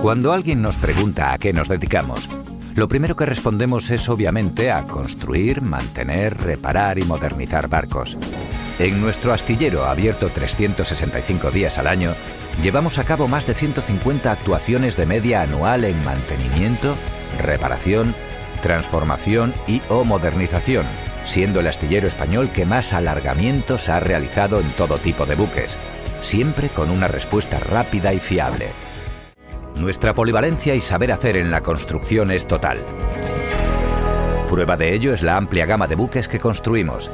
Cuando alguien nos pregunta a qué nos dedicamos, lo primero que respondemos es obviamente a construir, mantener, reparar y modernizar barcos. En nuestro astillero, abierto 365 días al año, llevamos a cabo más de 150 actuaciones de media anual en mantenimiento, reparación, transformación y o modernización, siendo el astillero español que más alargamientos ha realizado en todo tipo de buques, siempre con una respuesta rápida y fiable. Nuestra polivalencia y saber hacer en la construcción es total. Prueba de ello es la amplia gama de buques que construimos.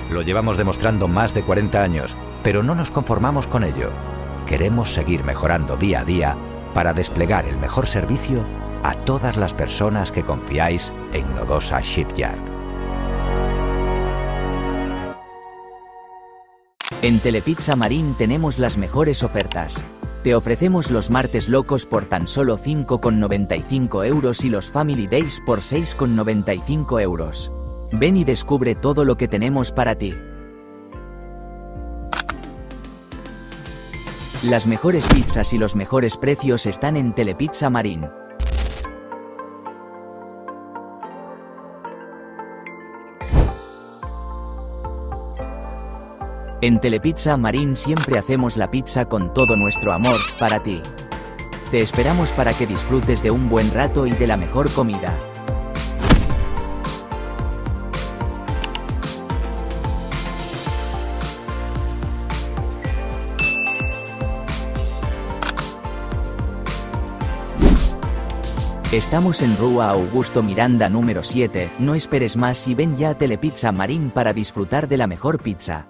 Lo llevamos demostrando más de 40 años, pero no nos conformamos con ello. Queremos seguir mejorando día a día para desplegar el mejor servicio a todas las personas que confiáis en Nodosa Shipyard. En Telepizza Marín tenemos las mejores ofertas. Te ofrecemos los martes locos por tan solo 5,95 € y los Family Days por 6,95 €. Ven y descubre todo lo que tenemos para ti. Las mejores pizzas y los mejores precios están en Telepizza Marín. En Telepizza Marín siempre hacemos la pizza con todo nuestro amor, para ti. Te esperamos para que disfrutes de un buen rato y de la mejor comida. Estamos en Rua Augusto Miranda número 7, no esperes más y ven ya a Telepizza Marín para disfrutar de la mejor pizza.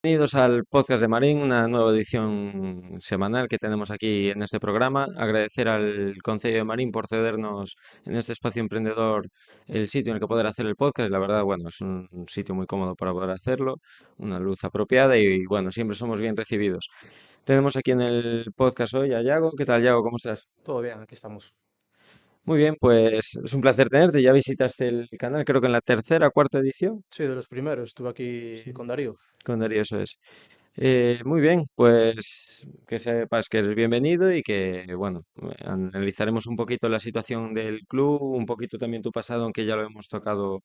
Bienvenidos al podcast de Marín, una nueva edición semanal que tenemos aquí en este programa. Agradecer al Concello de Marín por cedernos en este espacio emprendedor el sitio en el que poder hacer el podcast. La verdad, bueno, es un sitio muy cómodo para poder hacerlo, una luz apropiada y bueno, siempre somos bien recibidos. Tenemos aquí en el podcast hoy a Yago. ¿Qué tal, Yago? ¿Cómo estás? Todo bien, aquí estamos. Muy bien, pues es un placer tenerte. Ya visitaste el canal, creo que en la tercera, cuarta edición. Sí, de los primeros, estuve aquí Sí. con Darío. Con Darío, eso es. Muy bien, pues que sepas que eres bienvenido y que, bueno, analizaremos un poquito la situación del club, un poquito también tu pasado, aunque ya lo hemos tocado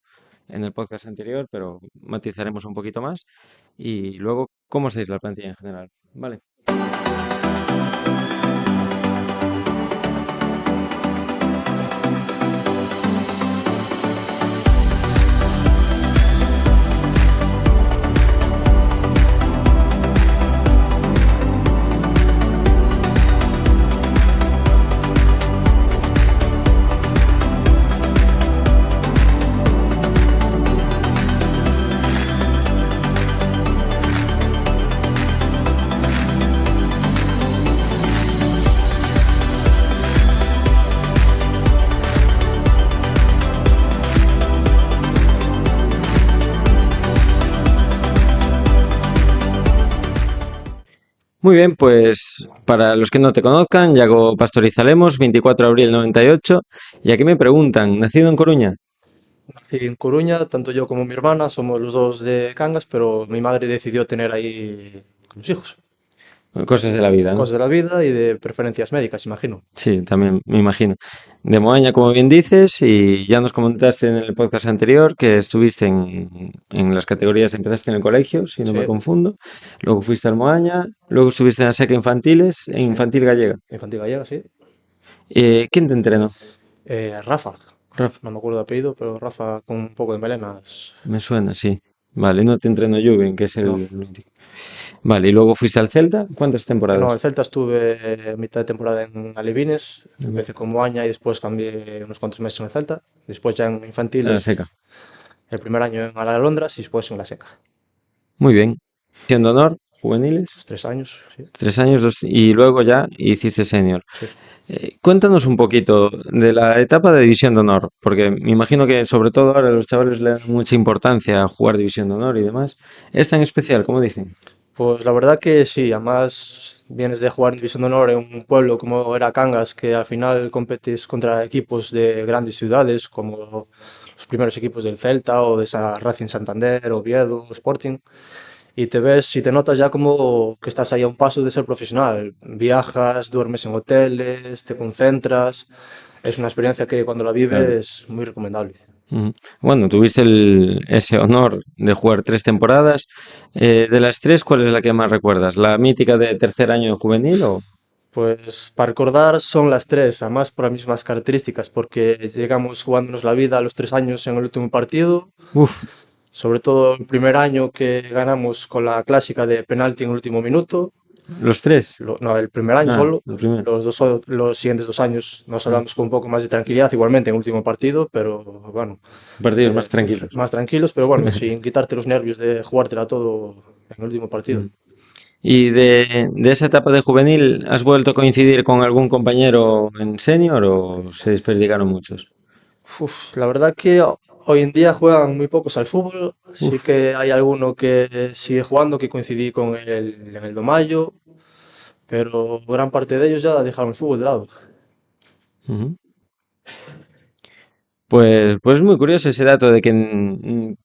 en el podcast anterior, pero matizaremos un poquito más. Y luego, ¿cómo estáis la plantilla en general? Vale. Muy bien, pues para los que no te conozcan, Yago Pastorizalemos, 24 de abril 98, y aquí me preguntan, ¿nacido en Coruña? Nací en Coruña, tanto yo como mi hermana somos los dos de Cangas, pero mi madre decidió tener ahí los hijos. Cosas de la vida, ¿no? Cosas de la vida y de preferencias médicas, imagino. Sí, también me imagino. De Moaña, como bien dices, y ya nos comentaste en el podcast anterior que estuviste en las categorías, empezaste en el colegio, si no me Sí, confundo, luego fuiste al Moaña, luego estuviste en la SECA Infantiles, en sí. Infantil Gallega. Infantil gallega, sí. ¿Quién te entrenó? Rafa, Rafa, no me acuerdo de apellido, pero Rafa con un poco de melenas. me suena, sí. Vale, no te entrenó Juven, que es el No. último. Vale, y luego fuiste al Celta, ¿cuántas No, temporadas? el Celta estuve mitad de temporada en Alevines, empecé con Moaña y después cambié unos cuantos meses en el Celta. Después ya en En la SECA. infantiles, el primer año en Alondras y después en la Seca. Muy bien. Siendo honor, juveniles, Los 3 años, sí. 3 años, y luego ya hiciste senior. Sí. Cuéntanos un poquito de la etapa de División de Honor, porque me imagino que sobre todo ahora los chavales le dan mucha importancia a jugar División de Honor y demás. ¿Es tan especial, como dicen? Pues la verdad que sí, además vienes de jugar en División de Honor en un pueblo como era Cangas, que al final competes contra equipos de grandes ciudades, como los primeros equipos del Celta o de Racing Santander, Oviedo, Sporting. y te ves y te notas ya como que estás ahí a un paso de ser profesional. Viajas, duermes en hoteles, te concentras. Es una experiencia que cuando la Claro. vives muy recomendable. Ujú. Bueno, tuviste ese honor de jugar 3 temporadas. De las tres, ¿cuál es la que más recuerdas? ¿La mítica de tercer año de juvenil o...? Pues para recordar son las tres, además por las mismas características, porque llegamos jugándonos la vida a los 3 años en el último partido, Uf, sobre todo el primer año que ganamos con la clásica de penalti en el último minuto. los tres. No, el primer año Ah, solo. lo primero. Los siguientes 2 años nos Mm. hablamos con un poco más de tranquilidad, igualmente en el último partido, pero bueno, Partidos más tranquilos. más tranquilos, pero bueno, sin quitarte los nervios de jugártela todo en el último partido. Mm. ¿Y de esa etapa de juvenil has vuelto a coincidir con algún compañero en senior o se desperdigaron muchos? La verdad que hoy en día juegan muy pocos al fútbol. Sí Uf. que hay alguno que sigue jugando, que coincidí con él en el Domayo, pero gran parte de ellos ya dejaron el fútbol de lado. Ujú. Pues es muy curioso ese dato de que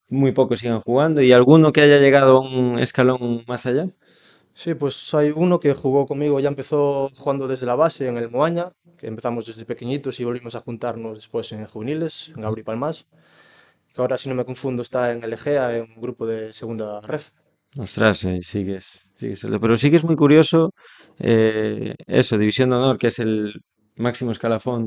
muy pocos sigan jugando y alguno que haya llegado a un escalón más allá. Sí, pues hay uno que jugó conmigo, ya empezó jugando desde la base en el Moaña, que empezamos desde pequeñitos y volvimos a juntarnos después en juveniles, en Gabri Palmas, que ahora si no me confundo está en el Egea, en un grupo de segunda ref. Ostras, pero sí que es muy curioso eso, División de Honor, que es el máximo escalafón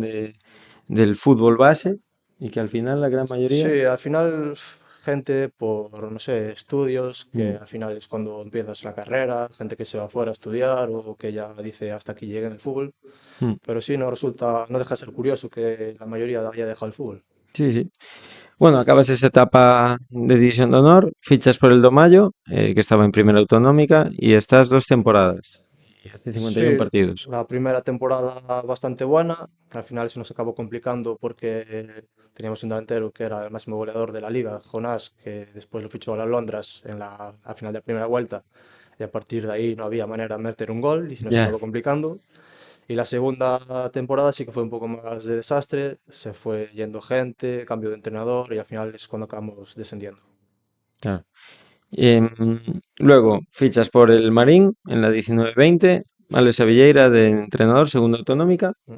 del fútbol base y que al final la gran mayoría... Sí, al final gente por, no sé, estudios, que Mm, al final es cuando empiezas la carrera, gente que se va fuera a estudiar o que ya dice hasta aquí llegué en el fútbol. mm, Pero sí, no deja de ser curioso que la mayoría haya dejado el fútbol. sí, sí. Bueno, acabas esa etapa de División de Honor, fichas por el Domayo, que estaba en Primera Autonómica, y estás 2 temporadas. Y hace 51 Sí, partidos. la primera temporada bastante buena, al final se nos acabó complicando porque teníamos un delantero que era el máximo goleador de la liga, Jonás, que después lo fichó a la Londres al final de la primera vuelta y a partir de ahí no había manera de meter un gol y se nos Ya, acabó complicando. Y la segunda temporada sí que fue un poco más de desastre, se fue yendo gente, cambio de entrenador y al final es cuando acabamos descendiendo. claro. Em, Luego fichas por el Marín en la 19-20, Alex Avilleira de entrenador, segunda autonómica, Mm.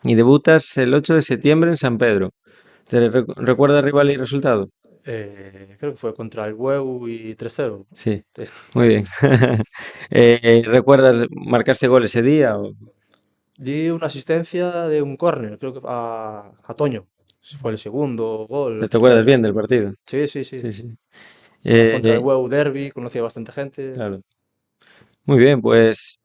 y debutas el 8 de septiembre en San Pedro. ¿Te recuerdas rival y resultado? Creo que fue contra el Bueu y 3-0. Sí, Sí, muy bien. ¿Recuerdas marcaste gol ese día? di una asistencia de un córner, creo que a Toño. Si fue el segundo gol o el ¿Te acuerdas tercero. bien del partido? Sí, sí, sí. Sí, sí. Además contra el Eh, Bueu Derby, conocía bastante gente. claro. Muy bien, pues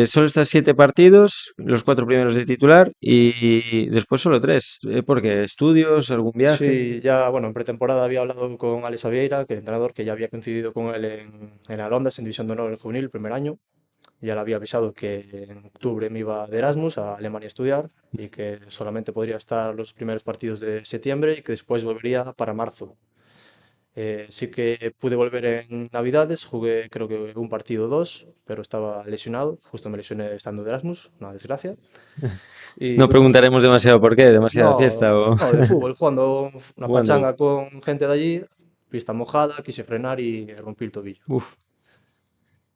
solo estas 7 partidos, los 4 primeros de titular y después solo 3. ¿Por qué? ¿Estudios? ¿Algún viaje? Sí, ya, bueno, en pretemporada había hablado con Alex Avieira, que el entrenador que ya había coincidido con él en Alondas, en División de Honor en Juvenil, el primer año. Ya le había avisado que en octubre me iba de Erasmus a Alemania a estudiar y que solamente podría estar los primeros partidos de septiembre y que después volvería para marzo. Sí que pude volver en Navidades, jugué creo que un partido o dos, pero estaba lesionado, justo me lesioné estando de Erasmus, una desgracia. Y No preguntaremos demasiado por qué, demasiada fiesta o no, de fútbol, jugando una jugando. pachanga con gente de allí, pista mojada, quise frenar y rompí el tobillo. Uf,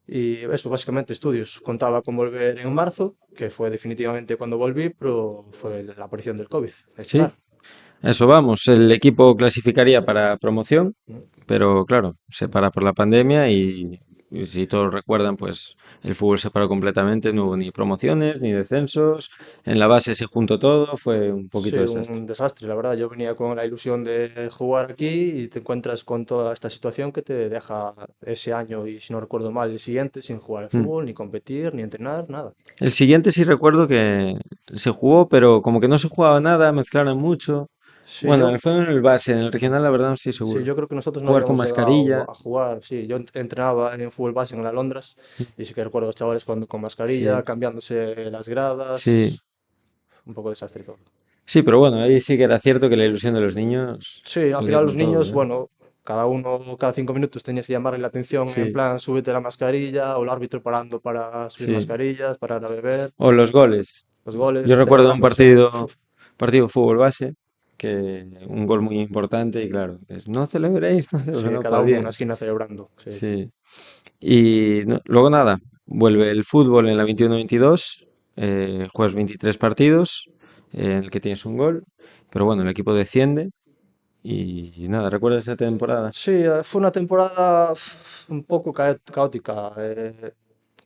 Y eso, básicamente estudios. Contaba con volver en marzo, que fue definitivamente cuando volví, pero fue la aparición del COVID, sí, esperar. a eso vamos. El equipo clasificaría para promoción, pero claro, se para por la pandemia y si todos recuerdan, pues el fútbol se paró completamente, no hubo ni promociones ni descensos, en la base se juntó todo, fue un Sí, poquito desastre. un desastre, la verdad. Yo venía con la ilusión de jugar aquí y te encuentras con toda esta situación que te deja ese año y, si no recuerdo mal, el siguiente sin jugar al Mm. fútbol, ni competir, ni entrenar, nada. El siguiente sí recuerdo que se jugó, pero como que no se jugaba nada, mezclaron mucho. Sí, Bueno, fue en el base, en el regional la verdad no estoy sí, seguro. yo creo que nosotros no Jugar con habíamos mascarilla, llegado a jugar. Sí, yo entrenaba en fútbol base en la Londres y sí que recuerdo a los chavales jugando con mascarilla, sí, cambiándose las sí. gradas, un poco desastre todo. Sí, pero bueno, ahí sí que era cierto que la ilusión de los niños Sí, al podía final con los todo, niños, ¿eh? bueno, cada 5 minutos tenías que llamarle la atención en Sí, plan, súbete la mascarilla, o el árbitro parando para subir sí. mascarillas, parar a beber, O los goles. los Yo goles recuerdo un celebrándose. partido de fútbol base que un gol muy importante y claro, no celebréis, no, Sí, no cada uno en una podían. esquina celebrando. Sí, sí. Sí. Y luego nada, vuelve el fútbol en la 21-22, juegas 23 partidos en el que tienes un gol, pero bueno, el equipo desciende y nada, ¿recuerdas esa temporada? Sí, fue una temporada un poco caótica.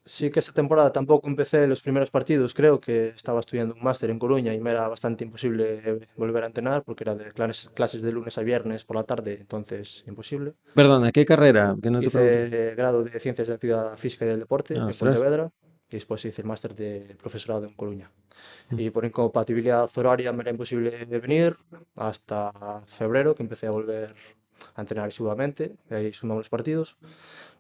Sí que esa temporada tampoco empecé los primeros partidos, creo que estaba estudiando un máster en Coruña y me era bastante imposible volver a entrenar porque era de clases de lunes a viernes por la tarde, entonces imposible. Perdona, ¿qué carrera? Que no te pregunté. Hice grado de Ciencias de la Actividad Física y del Deporte Ah, en ostras. Pontevedra y después hice el máster de profesorado en Coruña. Mm. Y por incompatibilidad horaria me era imposible venir hasta febrero, que empecé a volver a entrenar asiduamente, y ahí sumamos los partidos.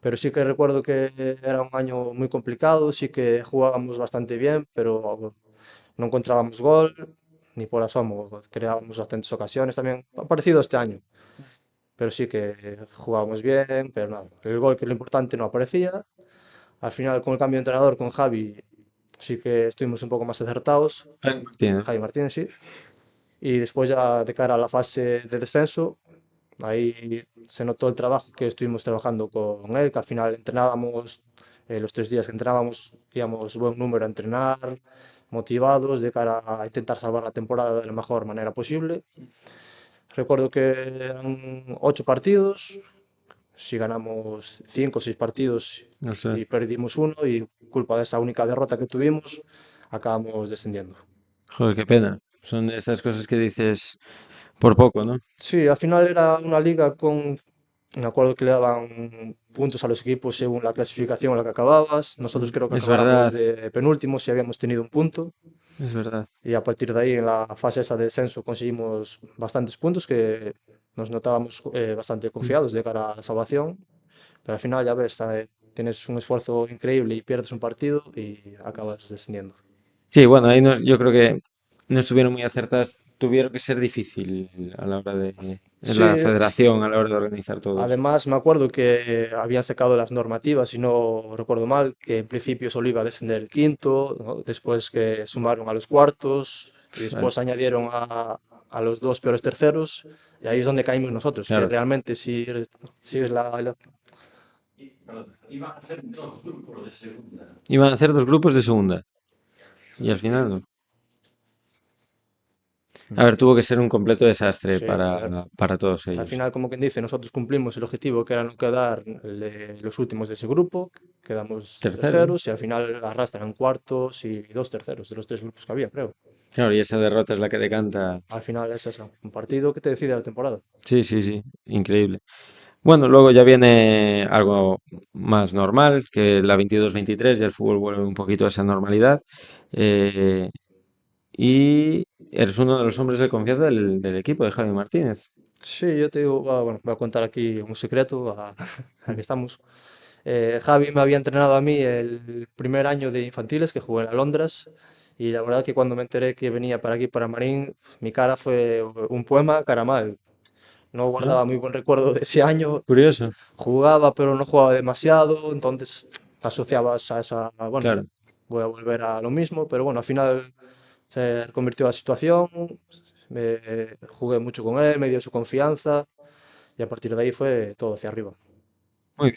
Pero sí que recuerdo que era un año muy complicado, sí que jugábamos bastante bien, pero no encontrábamos gol, ni por asomo, creábamos bastantes ocasiones también, ha parecido este año, pero sí que jugábamos bien, pero nada, el gol que es lo importante no aparecía. Al final con el cambio de entrenador con Javi sí que estuvimos un poco más acertados, Jaime Martínez. Javi Martínez sí, y después ya de cara a la fase de descenso, ahí se notó el trabajo que estuvimos trabajando con él, que al final entrenábamos, los 3 días que entrenábamos íbamos buen número a entrenar, motivados de cara a intentar salvar la temporada de la mejor manera posible. Recuerdo que eran 8 partidos, si ganamos 5 o 6 partidos No sé. y perdimos uno y culpa de esa única derrota que tuvimos, acabamos descendiendo. Joder, qué pena. Son de estas cosas que dices por poco, ¿no? Sí, al final era una liga con, me acuerdo que le daban puntos a los equipos según la clasificación en la que acababas. Nosotros creo que Es acabáramos verdad, de penúltimos y habíamos tenido un punto. es verdad. Y a partir de ahí, en la fase esa de descenso, conseguimos bastantes puntos que nos notábamos bastante Mm. confiados de cara a la salvación. Pero al final, ya ves, tienes un esfuerzo increíble y pierdes un partido y acabas descendiendo. Sí, bueno, ahí no, yo creo que no estuvieron muy acertadas. Tuvieron que ser difícil a la hora en la Sí, federación, a la hora de organizar todo eso. además, me acuerdo que habían sacado las normativas, si no recuerdo mal, que en principio solo iba a descender el quinto, ¿no? Después que sumaron a los cuartos y Vale, después añadieron a los dos peores terceros y ahí es donde caímos nosotros, que claro. realmente si es Iban a hacer dos grupos de segunda y al final no. A ver, tuvo que ser un completo desastre sí, joder. para todos Al ellos. final, como quien dice, nosotros cumplimos el objetivo que era no quedar los últimos de ese grupo, quedamos Tercero, ¿no? terceros y al final arrastran cuartos y 2 terceros de los 3 grupos que había, creo. Claro, y esa derrota es la que decanta. Al final es eso, un partido que te decide la temporada. Sí, sí, sí, increíble. Bueno, luego ya viene algo más normal, que la 22-23 ya el fútbol vuelve un poquito a esa normalidad. eh, y eres uno de los hombres de confianza del equipo de Javi Martínez. Sí, yo te digo, bueno, voy a contar aquí un secreto a que estamos. Javi me había entrenado a mí el primer año de infantiles que jugué en Alondras y la verdad que cuando me enteré que venía para aquí, para Marín, mi cara fue un poema cara mal. No ¿No? guardaba muy buen recuerdo de ese año, Curioso, jugaba pero no jugaba demasiado, entonces asociabas a esa, bueno, claro. voy a volver a lo mismo, pero bueno, al final se convirtió la situación, jugué mucho con él, me dio su confianza y a partir de ahí fue todo hacia arriba. Muy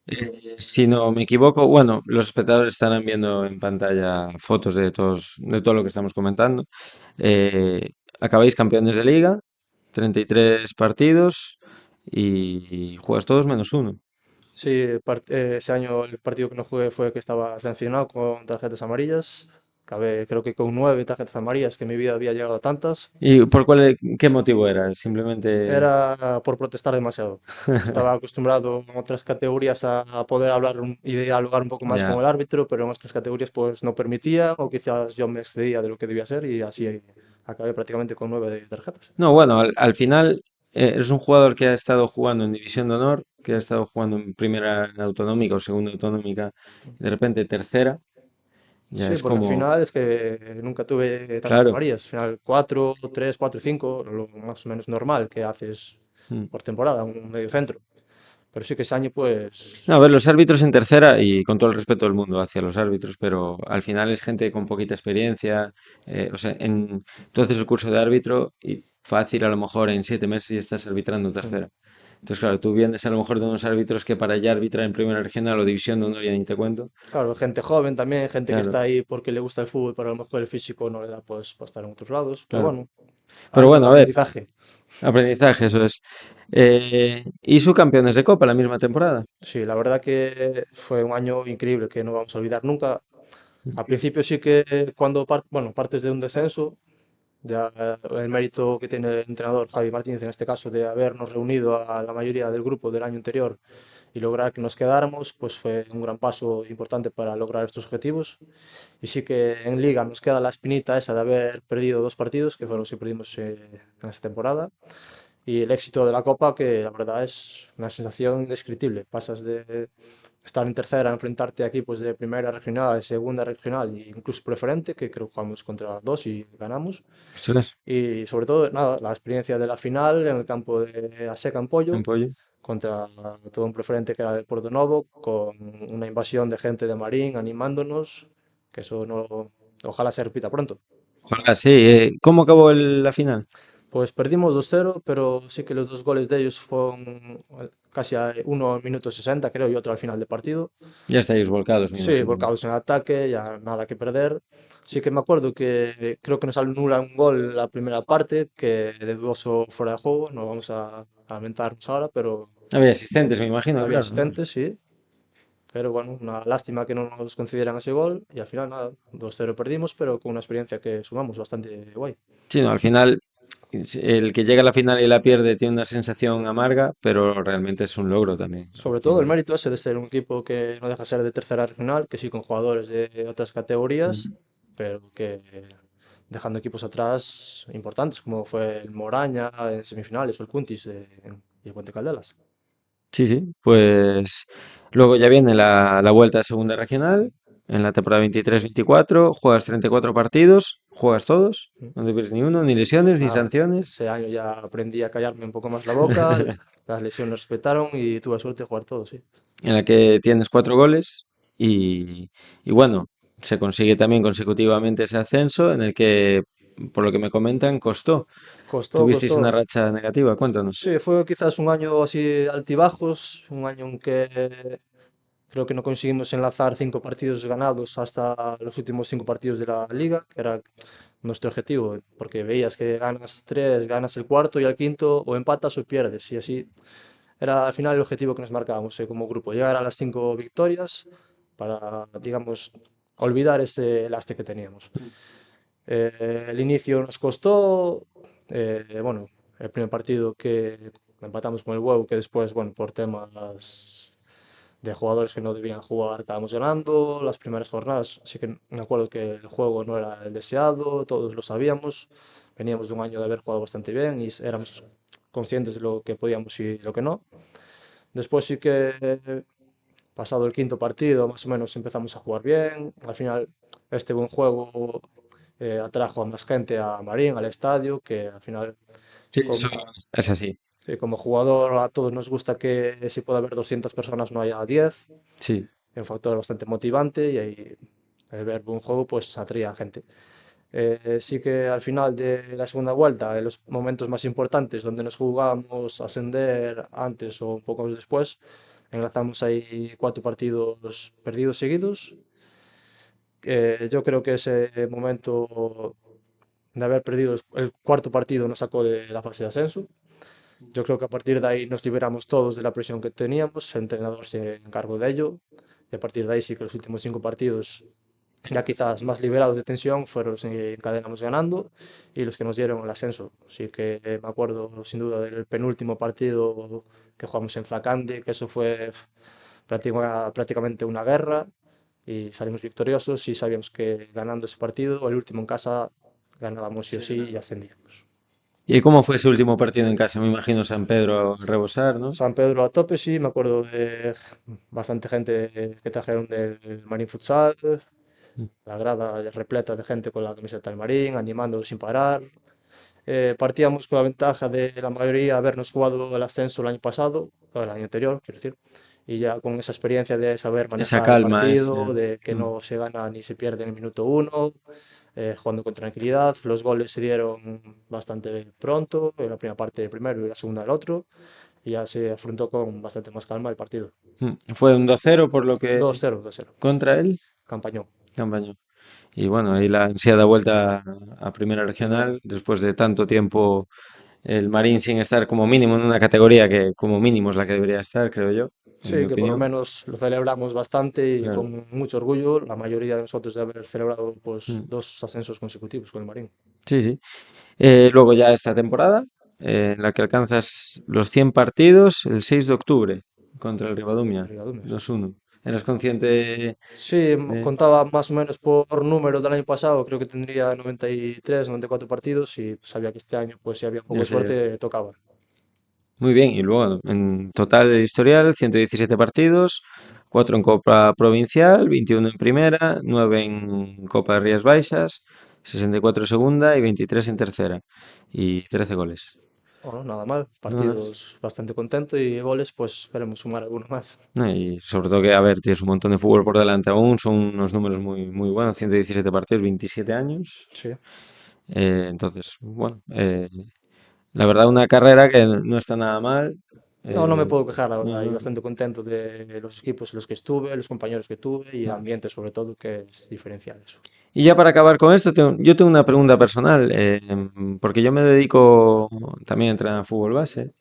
bien. Si no me equivoco, bueno, los espectadores estarán viendo en pantalla fotos de todo lo que estamos comentando. Acabáis campeones de liga, 33 partidos y juegas todos menos uno. Sí, ese año el partido que no jugué fue que estaba sancionado con tarjetas amarillas. Acabé creo que con 9 tarjetas amarillas, que en mi vida había llegado a tantas. ¿Y por qué motivo era? Simplemente, Era por protestar demasiado. Estaba acostumbrado en otras categorías a poder hablar y dialogar un poco más con ya. el árbitro, pero en estas categorías pues no permitía o quizás yo me excedía de lo que debía ser y así acabé prácticamente con 9 tarjetas. No, bueno, al final eres un jugador que ha estado jugando en División de Honor, que ha estado jugando en primera autonómica o segunda autonómica, y de repente tercera, ya Sí, es porque al como, final es que nunca tuve tantas claro. amarillas. Al final 4, 3, 4, 5, lo más o menos normal que haces Mm. por temporada, un medio centro. Pero sí que ese año pues No, a ver, los árbitros en tercera, y con todo el respeto del mundo hacia los árbitros, pero al final es gente con poquita experiencia. O sea, tú haces el curso de árbitro y fácil a lo mejor en 7 meses y estás arbitrando Mm. tercera. Entonces, claro, tú vienes a lo mejor de unos árbitros que para ya arbitrar en primera regional o división de honor ya ni te cuento. Claro, gente joven también, gente que Claro, está ahí porque le gusta el fútbol, pero a lo mejor el físico no le da pues para estar en otros lados. Pero claro. bueno, Pero año de bueno, a ver, aprendizaje. aprendizaje, eso es. Y subcampeones de Copa la misma temporada. Sí, la verdad que fue un año increíble que no vamos a olvidar nunca. Al principio sí que cuando bueno, partes de un descenso, ya el mérito que tiene el entrenador Javi Martínez en este caso de habernos reunido a la mayoría del grupo del año anterior y lograr que nos quedáramos, pues fue un gran paso importante para lograr estos objetivos. Y sí que en Liga nos queda la espinita esa de haber perdido 2 partidos, que fueron los que perdimos en esta temporada. Y el éxito de la Copa, que la verdad es una sensación indescriptible. Pasas de estar en tercera a enfrentarte a equipos de primera regional, de segunda regional e incluso preferente, que creo que jugamos contra dos y ganamos. Ostras, Y sobre todo, nada, la experiencia de la final en el campo de Ase en Campollo pollo. contra todo un preferente que era el Porto Novo, con una invasión de gente de Marín animándonos, que eso no, ojalá se repita pronto. Ojalá, sí. ¿Cómo acabó la final? Pues perdimos 2-0, pero sí que los dos goles de ellos fueron casi a uno al minuto 60, creo, y otro al final de partido. Ya estáis volcados, me Sí, imagino, ¿no? volcados en el ataque, ya nada que perder. Sí que me acuerdo que creo que nos anula un gol en la primera parte, que de dudoso fuera de juego, no vamos a lamentarnos ahora, pero Había asistentes, me imagino, no había claro, ¿no? asistentes, sí. Pero bueno, una lástima que no nos concedieran ese gol y al final nada, 2-0 perdimos, pero con una experiencia que sumamos bastante guay. Sí, no, al final, el que llega a la final y la pierde tiene una sensación amarga, pero realmente es un logro también. Al Sobre todo el final. mérito ese de ser un equipo que no deja de ser de tercera regional, que sí con jugadores de otras categorías, Mm. pero que dejando equipos atrás importantes como fue el Moraña en semifinales o el Cuntis y el Puente Caldelas. Sí, sí, pues luego ya viene la vuelta a segunda regional en la temporada 23-24, juegas 34 partidos, juegas todos, Mm. no te pierdes ni uno, ni lesiones, ni Nada, sanciones, ese año ya aprendí a callarme un poco más la boca, las lesiones respetaron y tuve suerte de jugar todo, sí. en la que tienes 4 goles y bueno, se consigue también consecutivamente ese ascenso en el que, por lo que me comentan, costó. Costó, Tuvisteis una costó. racha negativa, cuéntanos. Sí, fue quizás un año así altibajos, un año en que creo que no conseguimos enlazar 5 partidos ganados hasta los últimos 5 partidos de la liga, que era nuestro objetivo, porque veías que ganas tres, ganas el cuarto y al quinto o empatas o pierdes, y así era al final el objetivo que nos marcábamos como grupo, llegar a las 5 victorias para, digamos, olvidar ese lastre que teníamos. El inicio nos costó, bueno, el primer partido que empatamos con el Huevo, que después, bueno, por temas de jugadores que no debían jugar, acabamos ganando las primeras jornadas. Así que me acuerdo que el juego no era el deseado, todos lo sabíamos. Veníamos de un año de haber jugado bastante bien y éramos conscientes de lo que podíamos y lo que no. Después sí que, pasado el quinto partido, más o menos empezamos a jugar bien. Al final, este buen juego atrajo a más gente a Marín, al estadio, que al final, Sí, eso como, es así. como jugador, a todos nos gusta que si puede haber 200 personas no haya 10. Sí. Es un factor bastante motivante y ahí el ver un juego pues atrae a gente. Sí que al final de la segunda vuelta, en los momentos más importantes donde nos jugábamos ascender antes o un poco después, enlazamos ahí 4 partidos perdidos seguidos. Yo creo que ese momento de haber perdido el cuarto partido nos sacó de la fase de ascenso. Yo creo que a partir de ahí nos liberamos todos de la presión que teníamos, el entrenador se encargó de ello y a partir de ahí sí que los últimos 5 partidos ya quizás más liberados de tensión fueron los que encadenamos ganando y los que nos dieron el ascenso. Así que me acuerdo sin duda del penúltimo partido que jugamos en Zacande, que eso fue prácticamente una guerra y salimos victoriosos y sabíamos que ganando ese partido, el último en casa, ganábamos sí o sí y ascendíamos. ¿Y cómo fue ese último partido en casa? Me imagino San Pedro a rebosar, ¿no? San Pedro a tope, sí, me acuerdo de bastante gente que trajeron del Marín Futsal, la grada repleta de gente con la camiseta del Marín, animando sin parar. Partíamos con la ventaja de la mayoría habernos jugado el ascenso el año pasado, o el año anterior, quiero decir, y ya con esa experiencia de saber Esa manejar el calma, partido, de que mm, no se gana ni se pierde en el minuto uno, jugando con tranquilidad. Los goles se dieron bastante pronto, en la primera parte el primero y la segunda el otro, y ya se afrontó con bastante más calma el partido. Fue un 2-0 por lo que 2-0, 2-0. contra él, Campañón. Campaño. Y bueno, ahí la ansiada vuelta a Primera Regional, después de tanto tiempo el Marín sin estar como mínimo en una categoría que como mínimo es la que debería estar, creo yo, en mi Sí, que por lo opinión. menos lo celebramos bastante y Claro. con mucho orgullo, la mayoría de nosotros de haber celebrado pues Mm. 2 ascensos consecutivos con el Marín. Sí, sí. Luego ya esta temporada, en la que alcanzas los 100 partidos el 6 de octubre contra el Contra Ribadumia, el Rigadumes. 2-1. ¿Eras consciente Sí, de...? contaba más o menos por números del año pasado, creo que tendría 93, 94 partidos y sabía que este año, pues si había un poco Ya de sé. suerte, tocaba. Muy bien, y luego en total el historial, 117 partidos, 4 en Copa Provincial, 21 en Primera, 9 en Copa de Rías Baixas, 64 en Segunda y 23 en Tercera. Y 13 goles. Bueno, nada mal, Nada más. partidos bastante contento y goles, pues esperemos sumar alguno más. No, y sobre todo que, a ver, tienes un montón de fútbol por delante aún, son unos números muy, muy buenos, 117 partidos, 27 años. Sí. Entonces, bueno, la verdad una carrera que no está nada mal. No, no me eh, puedo quejar, la no, verdad, y no, bastante contento de los equipos en los que estuve, los compañeros que tuve y el no. ambiente sobre todo, que es diferencial eso. Y ya para acabar con esto, yo tengo una pregunta personal, porque yo me dedico también a entrenar fútbol base,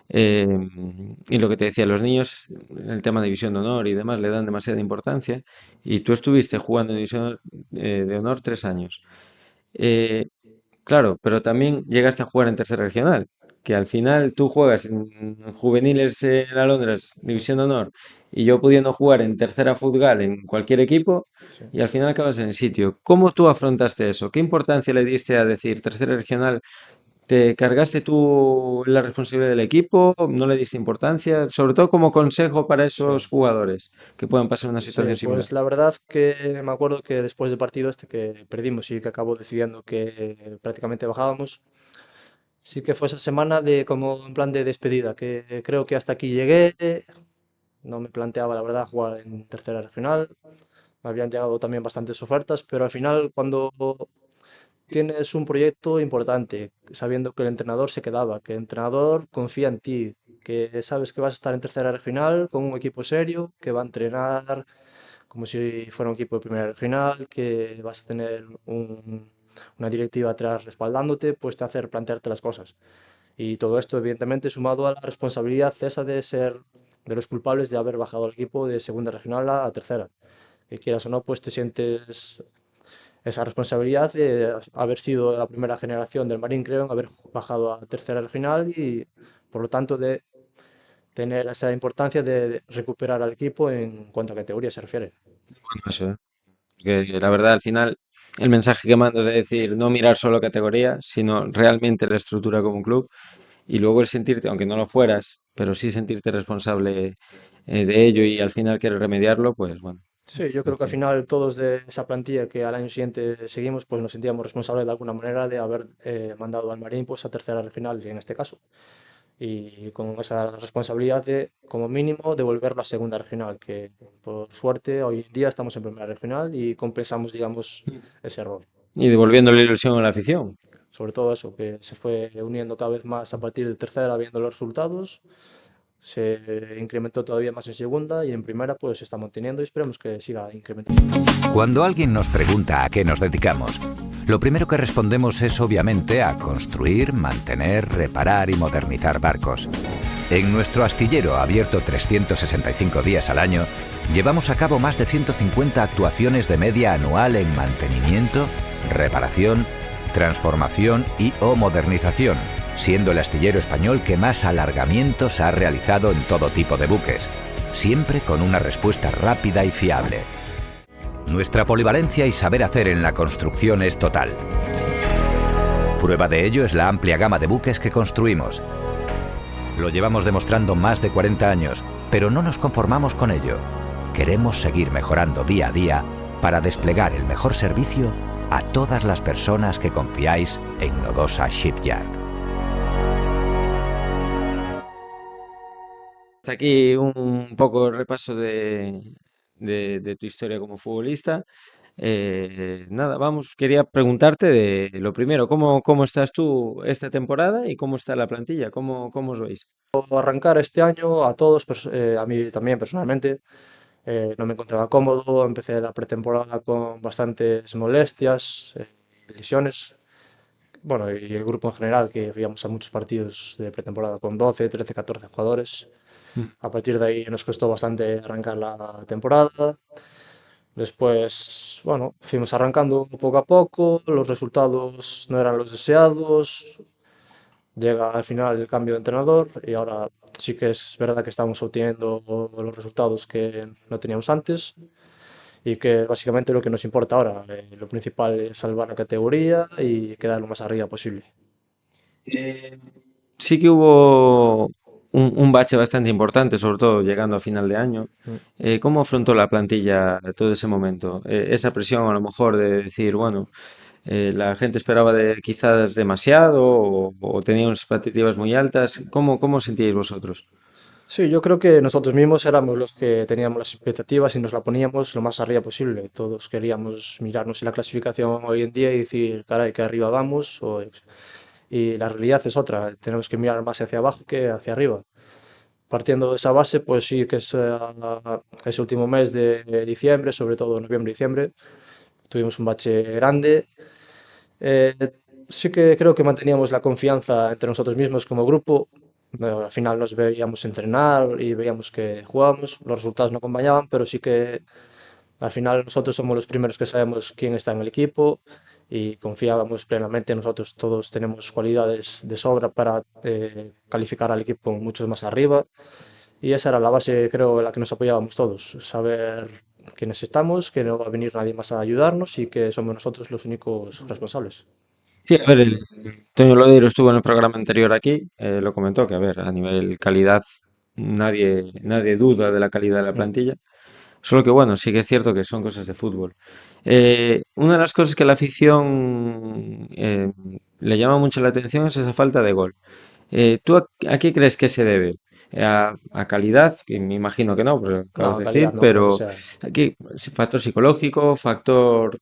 y lo que te decía, los niños, el tema de división de honor y demás le dan demasiada importancia, y tú estuviste jugando en división de honor 3 años. Eh, Claro, pero también llegaste a jugar en tercera regional, que al final tú juegas en juveniles en Alondras, Mm, División de Honor, y yo pudiendo jugar en tercera Futgal en cualquier equipo, sí. y al final acabas en el sitio. ¿Cómo tú afrontaste eso? ¿Qué importancia le diste a decir tercera regional? ¿Te cargaste tú la responsabilidad del equipo? ¿No le diste importancia? Sobre todo como consejo para Sí. esos jugadores que puedan pasar una Sí, situación similar. pues la verdad que me acuerdo que después del partido este que perdimos y que acabó decidiendo que prácticamente bajábamos, sí que fue esa semana de como en plan de despedida, que creo que hasta aquí llegué, no me planteaba la verdad jugar en tercera regional, me habían llegado también bastantes ofertas, pero al final cuando tienes un proyecto importante, sabiendo que el entrenador se quedaba, que el entrenador confía en ti, que sabes que vas a estar en tercera regional con un equipo serio, que va a entrenar como si fuera un equipo de primera regional, que vas a tener una directiva atrás respaldándote, pues te hace plantearte las cosas. Y todo esto, evidentemente, sumado a la responsabilidad esa de ser de los culpables de haber bajado al equipo de segunda regional a tercera. Que quieras o no, pues te sientes esa responsabilidad de haber sido la primera generación del Marín, creo, en haber bajado a tercera regional y, por lo tanto, de tener esa importancia de recuperar al equipo en cuanto a categoría se refiere. Bueno, eso, ¿eh? Porque la verdad, al final, el mensaje que mandas es decir, no mirar solo categoría, sino realmente la estructura como un club. Y luego el sentirte, aunque no lo fueras, pero sí sentirte responsable de ello y al final querer remediarlo, pues bueno. Sí, yo En creo que al fin. final todos de esa plantilla que al año siguiente seguimos, pues nos sentíamos responsables de alguna manera de haber mandado al Marín pues a tercera regional en este caso. Y con esa responsabilidad de, como mínimo, devolverlo a segunda regional, que por suerte hoy en día estamos en primera regional y compensamos, digamos, ese error. Y devolviendo la ilusión a la afición. Sobre todo eso, que se fue uniendo cada vez más a partir de tercera, viendo los resultados, se incrementó todavía más en segunda y en primera pues se está manteniendo y esperemos que siga incrementando. Cuando alguien nos pregunta a qué nos dedicamos, lo primero que respondemos es obviamente a construir, mantener, reparar y modernizar barcos. En nuestro astillero, abierto 365 días al año, llevamos a cabo más de 150 actuaciones de media anual en mantenimiento, reparación, transformación y o modernización, siendo el astillero español que más alargamientos ha realizado en todo tipo de buques, siempre con una respuesta rápida y fiable. Nuestra polivalencia y saber hacer en la construcción es total. Prueba de ello es la amplia gama de buques que construimos. Lo llevamos demostrando más de 40 años, pero no nos conformamos con ello. Queremos seguir mejorando día a día para desplegar el mejor servicio a todas las personas que confiáis en Nodosa Shipyard. Hasta aquí un poco el repaso de tu historia como futbolista. Nada, vamos, quería preguntarte de lo primero, ¿cómo estás tú esta temporada y cómo está la plantilla? ¿Cómo os veis? Arrancar este año a todos, a mí también personalmente, no me encontraba cómodo, empecé la pretemporada con bastantes molestias, lesiones, bueno, y el grupo en general, que íbamos a muchos partidos de pretemporada con 12, 13, 14 jugadores. Mm. A partir de ahí nos costó bastante arrancar la temporada. Después, bueno, fuimos arrancando poco a poco, los resultados no eran los deseados, llega al final el cambio de entrenador y ahora sí que es verdad que estamos obteniendo los resultados que no teníamos antes y que básicamente lo que nos importa ahora, lo principal es salvar la categoría y quedar lo más arriba posible. Eh, sí que hubo un bache bastante importante, sobre todo llegando a final de año. Mm. ¿Cómo afrontó la plantilla todo ese momento? Esa presión a lo mejor de decir, bueno, la gente esperaba quizás demasiado o tenía unas expectativas muy altas. ¿Cómo os sentíais vosotros? Sí, yo creo que nosotros mismos éramos los que teníamos las expectativas y nos la poníamos lo más arriba posible. Todos queríamos mirarnos en la clasificación hoy en día y decir, caray, que arriba vamos. Y la realidad es otra, tenemos que mirar más hacia abajo que hacia arriba. Partiendo de esa base, pues sí que ese último mes de diciembre, sobre todo noviembre-diciembre, tuvimos un bache grande. Eh, sí que creo que manteníamos la confianza entre nosotros mismos como grupo. Al final nos veíamos entrenar y veíamos que jugábamos, los resultados no acompañaban, pero sí que al final nosotros somos los primeros que sabemos quién está en el equipo y confiábamos plenamente. Nosotros todos tenemos cualidades de sobra para calificar al equipo mucho más arriba y esa era la base, creo, en la que nos apoyábamos todos. Saber quiénes estamos, que no va a venir nadie más a ayudarnos y que somos nosotros los únicos responsables. Sí, a ver, el Toño Lodeiro estuvo en el programa anterior aquí, lo comentó que, a ver, a nivel calidad, nadie duda de la calidad de la Mm. plantilla. Solo que bueno, sí que es cierto que son cosas de fútbol. Una de las cosas que a la afición le llama mucho la atención es esa falta de gol. ¿Tú a qué crees que se debe? ¿A calidad? Que me imagino que no, porque lo acabas No, de decir, calidad no creo que pero sea. aquí, factor psicológico, factor...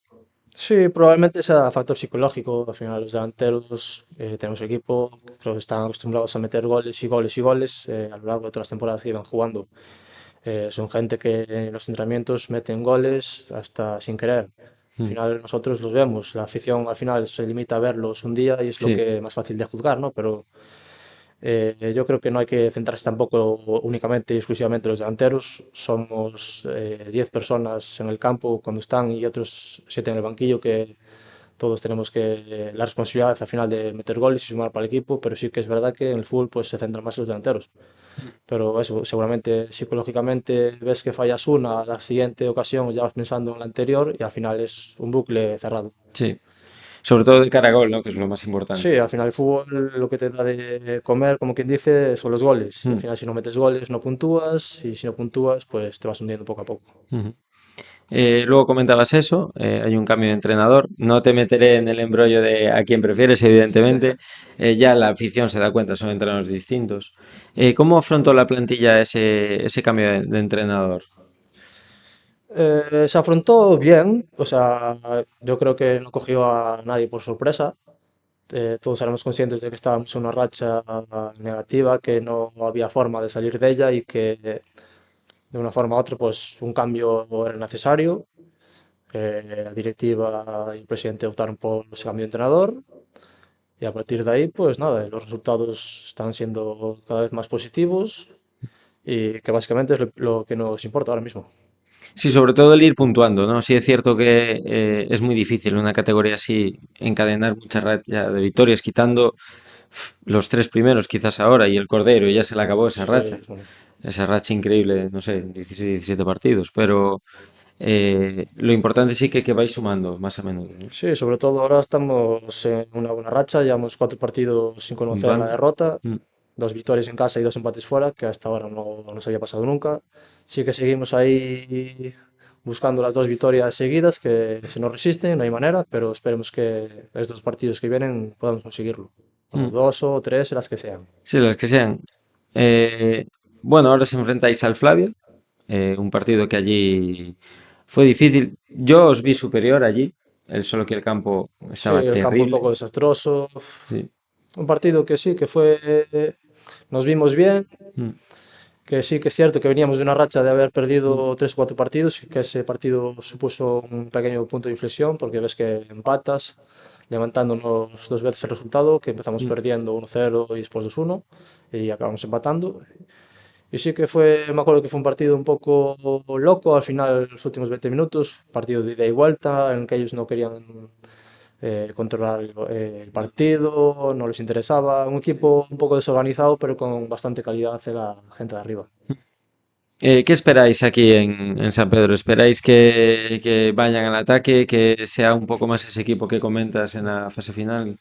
Sí, probablemente sea factor psicológico. Al final, los delanteros, tenemos equipo, creo que están acostumbrados a meter goles y goles y goles a lo largo de todas las temporadas que iban jugando. Son gente que en los entrenamientos meten goles hasta sin querer. Al Mm, final, nosotros los vemos. La afición al final se limita a verlos un día y es lo sí, que más fácil de juzgar, ¿no? Pero yo creo que no hay que centrarse tampoco únicamente y exclusivamente en los delanteros. Somos 10 personas en el campo cuando están y otros 7 en el banquillo que todos tenemos que la responsabilidad al final de meter goles y sumar para el equipo, pero sí que es verdad que en el fútbol pues se centra más en los delanteros. Pero eso, seguramente psicológicamente ves que fallas una, a la siguiente ocasión ya vas pensando en la anterior y al final es un bucle cerrado. sí. Sobre todo de cara a gol, ¿no? Que es lo más importante. Sí, al final el fútbol lo que te da de comer, como quien dice, son los goles. Y al Mm, final si no metes goles no puntúas y si no puntúas pues te vas hundiendo poco a poco. ujú. Luego comentabas eso, hay un cambio de entrenador. No te meteré en el embrollo de a quién prefieres, evidentemente. Ya la afición se da cuenta, son entrenadores distintos. ¿Cómo afrontó la plantilla ese cambio de entrenador? Se afrontó bien, o sea, yo creo que no cogió a nadie por sorpresa. Todos éramos conscientes de que estábamos en una racha negativa, que no había forma de salir de ella y que de una forma u otra pues un cambio era necesario. La directiva y el presidente optaron por ese cambio de entrenador y a partir de ahí pues nada, los resultados están siendo cada vez más positivos y que básicamente es lo que nos importa ahora mismo. Sí, sobre todo el ir puntuando, ¿no? Sí es cierto que es muy difícil en una categoría así encadenar mucha racha de victorias, quitando los tres primeros quizás ahora y el Cordero, y ya se le acabó Sí, bueno. esa racha increíble, no sé, 16, 17 partidos, pero lo importante sí que vais sumando más a menudo, ¿no? Sí, sobre todo ahora estamos en una buena racha, llevamos 4 partidos sin conocer la Puntuando. derrota, Mm, 2 victorias en casa y 2 empates fuera, que hasta ahora no nos había pasado nunca. Sí que seguimos ahí buscando las 2 victorias seguidas, que se nos resisten, no hay manera, pero esperemos que estos partidos que vienen podamos conseguirlo. Bueno, mm. 2 o 3, las que sean. Sí, las que sean. Eh, bueno, ahora os enfrentáis al Flavia, un partido que allí Fue difícil. Yo os vi superior allí, solo que el campo Sí, estaba el campo un terrible. poco desastroso. Sí. Un partido que sí, que fue... Nos vimos bien, Mm, que sí que es cierto que veníamos de una racha de haber perdido tres o cuatro partidos y que ese partido supuso un pequeño punto de inflexión porque ves que empatas, levantándonos dos veces el resultado, que empezamos mm. perdiendo 1-0 y después 2-1 y acabamos empatando. Y sí que fue, me acuerdo que fue un partido un poco loco al final, los últimos 20 minutos, partido de ida y vuelta, en el que ellos no querían controlar el partido, no les interesaba. Un equipo un poco desorganizado, pero con bastante calidad en la gente de arriba. ¿Qué esperáis aquí en San Pedro? ¿Esperáis que vayan al ataque, que sea un poco más ese equipo que comentas en la fase final?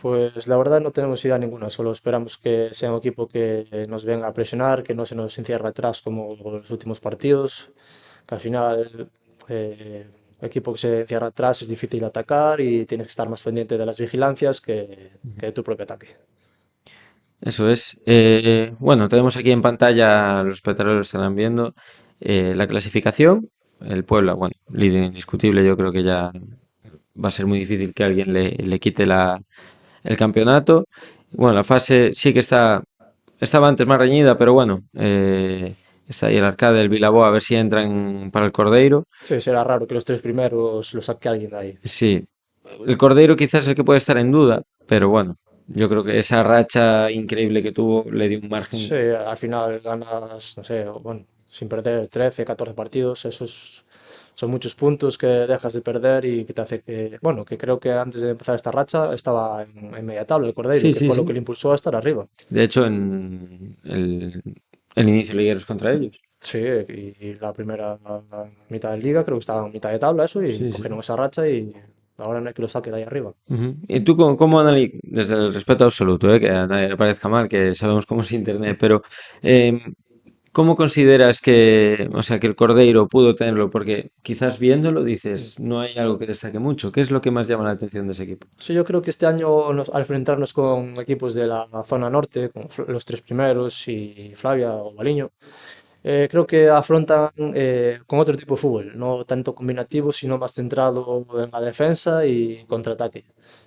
Pues la verdad no tenemos idea ninguna, solo esperamos que sea un equipo que nos venga a presionar, que no se nos encierre atrás como los últimos partidos, que al final equipo que se encierra atrás es difícil atacar y tienes que estar más pendiente de las vigilancias que de tu propio ataque. Eso es. Bueno, tenemos aquí en pantalla, los petroleros estarán viendo la clasificación. El Puebla, bueno, líder indiscutible, yo creo que ya va a ser muy difícil que alguien le quite el campeonato. Bueno, la fase sí que estaba antes más reñida, pero bueno, está ahí el Arcade, el Bilbao, a ver si entran para el Cordeiro. Sí, será raro que los tres primeros los saque alguien de ahí. Sí, el Cordeiro quizás es el que puede estar en duda, pero bueno, yo creo que esa racha increíble que tuvo le dio un Sí, margen. al final ganas, no sé, bueno, sin perder 13, 14 partidos, son muchos puntos que dejas de perder y que te hace que, bueno, que creo que antes de empezar esta racha estaba en media tabla el Cordeiro, Sí, que sí, fue lo sí. que le impulsó a estar arriba. De hecho, en el inicio ligueros contra ellos. Sí, y la primera mitad de liga creo que estaba en mitad de tabla eso y Sí, sí. cogieron esa racha y ahora no hay que lo saque de ahí arriba. Ujú. ¿Y tú cómo analizas, desde el respeto absoluto, que a nadie le parezca mal, que sabemos cómo es Internet, pero em, ¿cómo consideras que, o sea, que el Cordeiro pudo tenerlo? Porque quizás viéndolo dices, no hay algo que destaque mucho. ¿Qué es lo que más llama la atención de ese equipo? Sí, yo creo que este año al enfrentarnos con equipos de la zona norte, con los tres primeros y Flavia o Baliño, creo que afrontan con otro tipo de fútbol, no tanto combinativo, sino más centrado en la defensa y contraataque.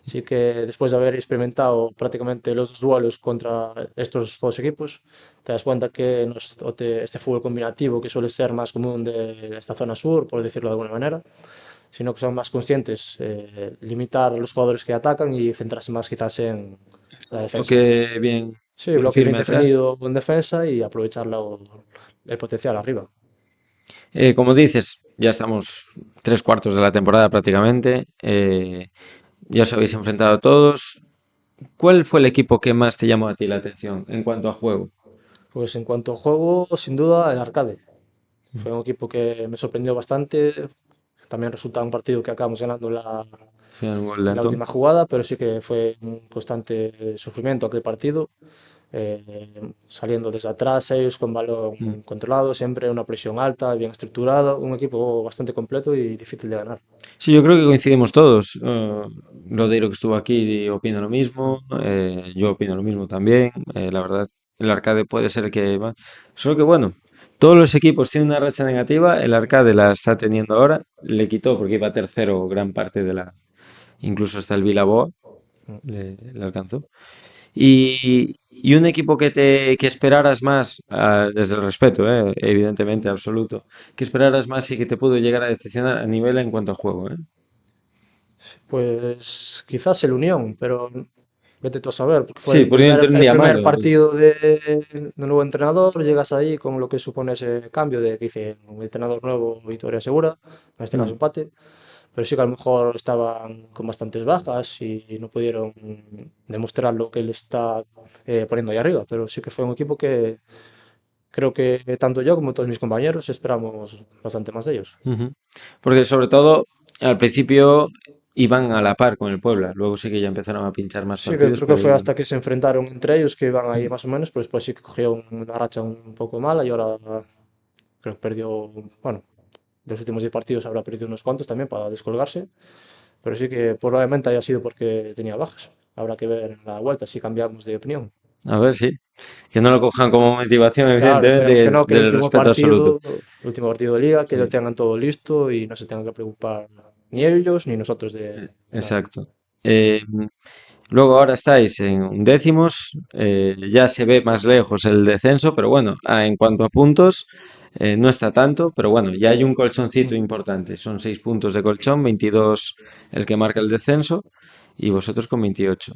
Así que después de haber experimentado prácticamente los dos duelos contra estos dos equipos, te das cuenta que no es este fútbol combinativo que suele ser más común de esta zona sur, por decirlo de alguna manera, sino que son más conscientes, limitar a los jugadores que atacan y centrarse más quizás en la defensa. Bloque bien, Sí, bien bloque bien firme atrás. definido en defensa y aprovechar el potencial arriba. Como dices, ya estamos tres cuartos de la temporada prácticamente. Ya os habéis enfrentado a todos. ¿Cuál fue el equipo que más te llamó a ti la atención en cuanto a juego? Pues en cuanto a juego, sin duda el Arcade. Fue un equipo que me sorprendió bastante. También resulta un partido que acabamos ganando Final, un gol de en la Antón. última jugada, pero sí que fue un constante sufrimiento aquel partido. Saliendo desde atrás, ellos con Mm. balón controlado, siempre una presión alta, bien estructurado, un equipo bastante completo y difícil de ganar. Sí, yo creo que coincidimos todos. Lodeiro que estuvo aquí opina lo mismo. Yo opino lo mismo también. La verdad, el Arcade puede ser que más. Solo que bueno, todos los equipos tienen una racha negativa. El Arcade la está teniendo ahora. Le quitó porque iba tercero gran parte de la. Incluso hasta el Vilaboa le alcanzó. Y un equipo que esperaras más, desde el respeto, evidentemente, absoluto, que esperaras más y que te pudo llegar a decepcionar a nivel en cuanto a juego, ¿eh? Pues quizás el Unión, pero vete tú a saber, porque fue Sí, por no tener un el día primer malo. partido de nuevo entrenador, llegas ahí con lo que supone ese cambio de que dice un entrenador nuevo, victoria segura, en este caso Mm. empate, pero sí que a lo mejor estaban con bastantes bajas y no pudieron demostrar lo que él está poniendo ahí arriba, pero sí que fue un equipo que creo que tanto yo como todos mis compañeros esperamos bastante más de ellos. Ujú. Porque sobre todo al principio iban a la par con el Puebla, luego sí que ya empezaron a pinchar más Sí, que partidos, creo que pero fue hasta que se enfrentaron entre ellos que iban ahí mm, más o menos, pero después sí que cogió una racha un poco mala y ahora creo que perdió, bueno, de los últimos 10 partidos habrá perdido unos cuantos también para descolgarse, pero sí que probablemente haya sido porque tenía bajas. Habrá que ver en la vuelta si cambiamos de opinión. A ver, sí. Que no lo cojan como motivación, Claro, esperemos que evidentemente, no, que del respeto absoluto. el último partido de liga, que lo Sí, tengan todo listo y no se tengan que preocupar ni ellos ni nosotros de nada. exacto. Eh, Luego ahora estáis en undécimos, ya se ve más lejos el descenso, pero bueno, en cuanto a puntos, no está tanto, pero bueno, ya hay un colchoncito Mm. importante. Son 6 puntos de colchón, 22 el que marca el descenso y vosotros con 28.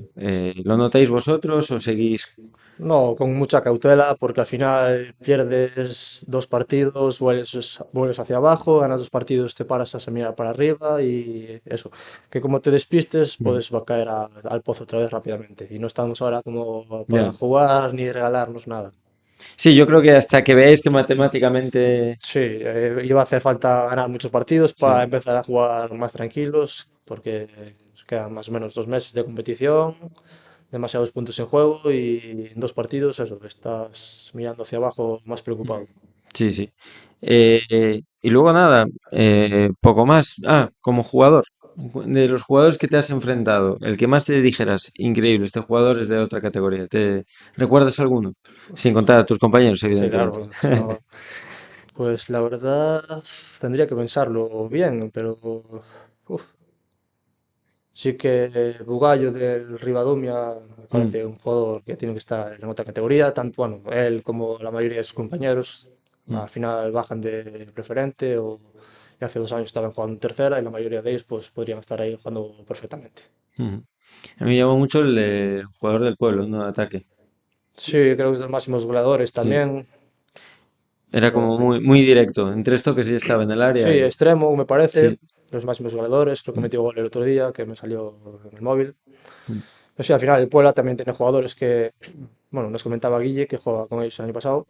¿Lo notáis vosotros o seguís? No, con mucha cautela, porque al final pierdes dos partidos, vuelves hacia abajo, ganas dos partidos, te paras a mirar para arriba y eso. Que como te despistes, Mm. puedes va a caer al pozo otra vez rápidamente. Y no estamos ahora como para Ya. jugar ni regalarnos nada. Sí, yo creo que hasta que veáis que matemáticamente... Sí, iba a hacer falta ganar muchos partidos para Sí. empezar a jugar más tranquilos, porque nos quedan más o menos 2 meses de competición, demasiados puntos en juego y en dos partidos, eso, estás mirando hacia abajo más Mm. preocupado. Sí, sí. Y luego nada, poco más. Ah, como jugador, de los jugadores que te has enfrentado, el que más te dijeras, increíble, este jugador es de otra categoría. ¿Te recuerdas alguno? Sin contar a tus compañeros, Sí, evidentemente. claro, si no, pues la verdad tendría que pensarlo bien, pero uf, sí que Bugallo del Rivadumia me Mm, parece un jugador que tiene que estar en otra categoría, tanto bueno, él como la mayoría de sus compañeros mm, al final bajan de preferente o y hace 2 años estaban jugando en tercera y la mayoría de ellos pues podrían estar ahí jugando perfectamente. mm. A mí me llamó mucho el jugador del pueblo, no de ataque. Sí, creo que es de los máximos goleadores Sí, también, era pero como muy, muy directo. En 3 toques ya estaba en el sí, área y extremo me parece, sí. de los máximos goleadores, creo que Mm, metió gol el otro día que me salió en el móvil. mm. Pero sí, al final el Puebla también tiene jugadores que, bueno, nos comentaba Guille que juega con ellos el año pasado,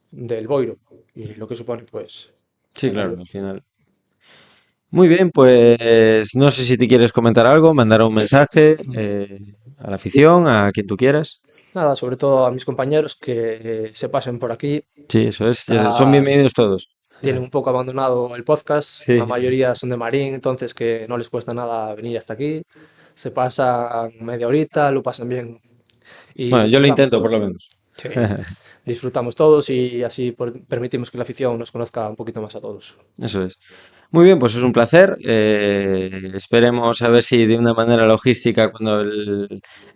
del Boiro, y lo que supone pues Sí, ganar. claro, al final. Muy bien, pues no sé si te quieres comentar algo, mandar un mensaje a la afición, a quien tú quieras. Nada, sobre todo a mis compañeros que se pasen por aquí. Sí, eso es, son Está, bienvenidos todos. tienen un poco abandonado el podcast, la Sí. mayoría son de Marín, entonces que no les cuesta nada venir hasta aquí. Se pasan media horita, lo pasan bien y Bueno, yo lo disfrutamos intento por lo todos. menos. Sí, disfrutamos todos y así permitimos que la afición nos conozca un poquito más a todos. Eso es. Muy bien, pues es un placer. Esperemos a ver si de una manera logística, cuando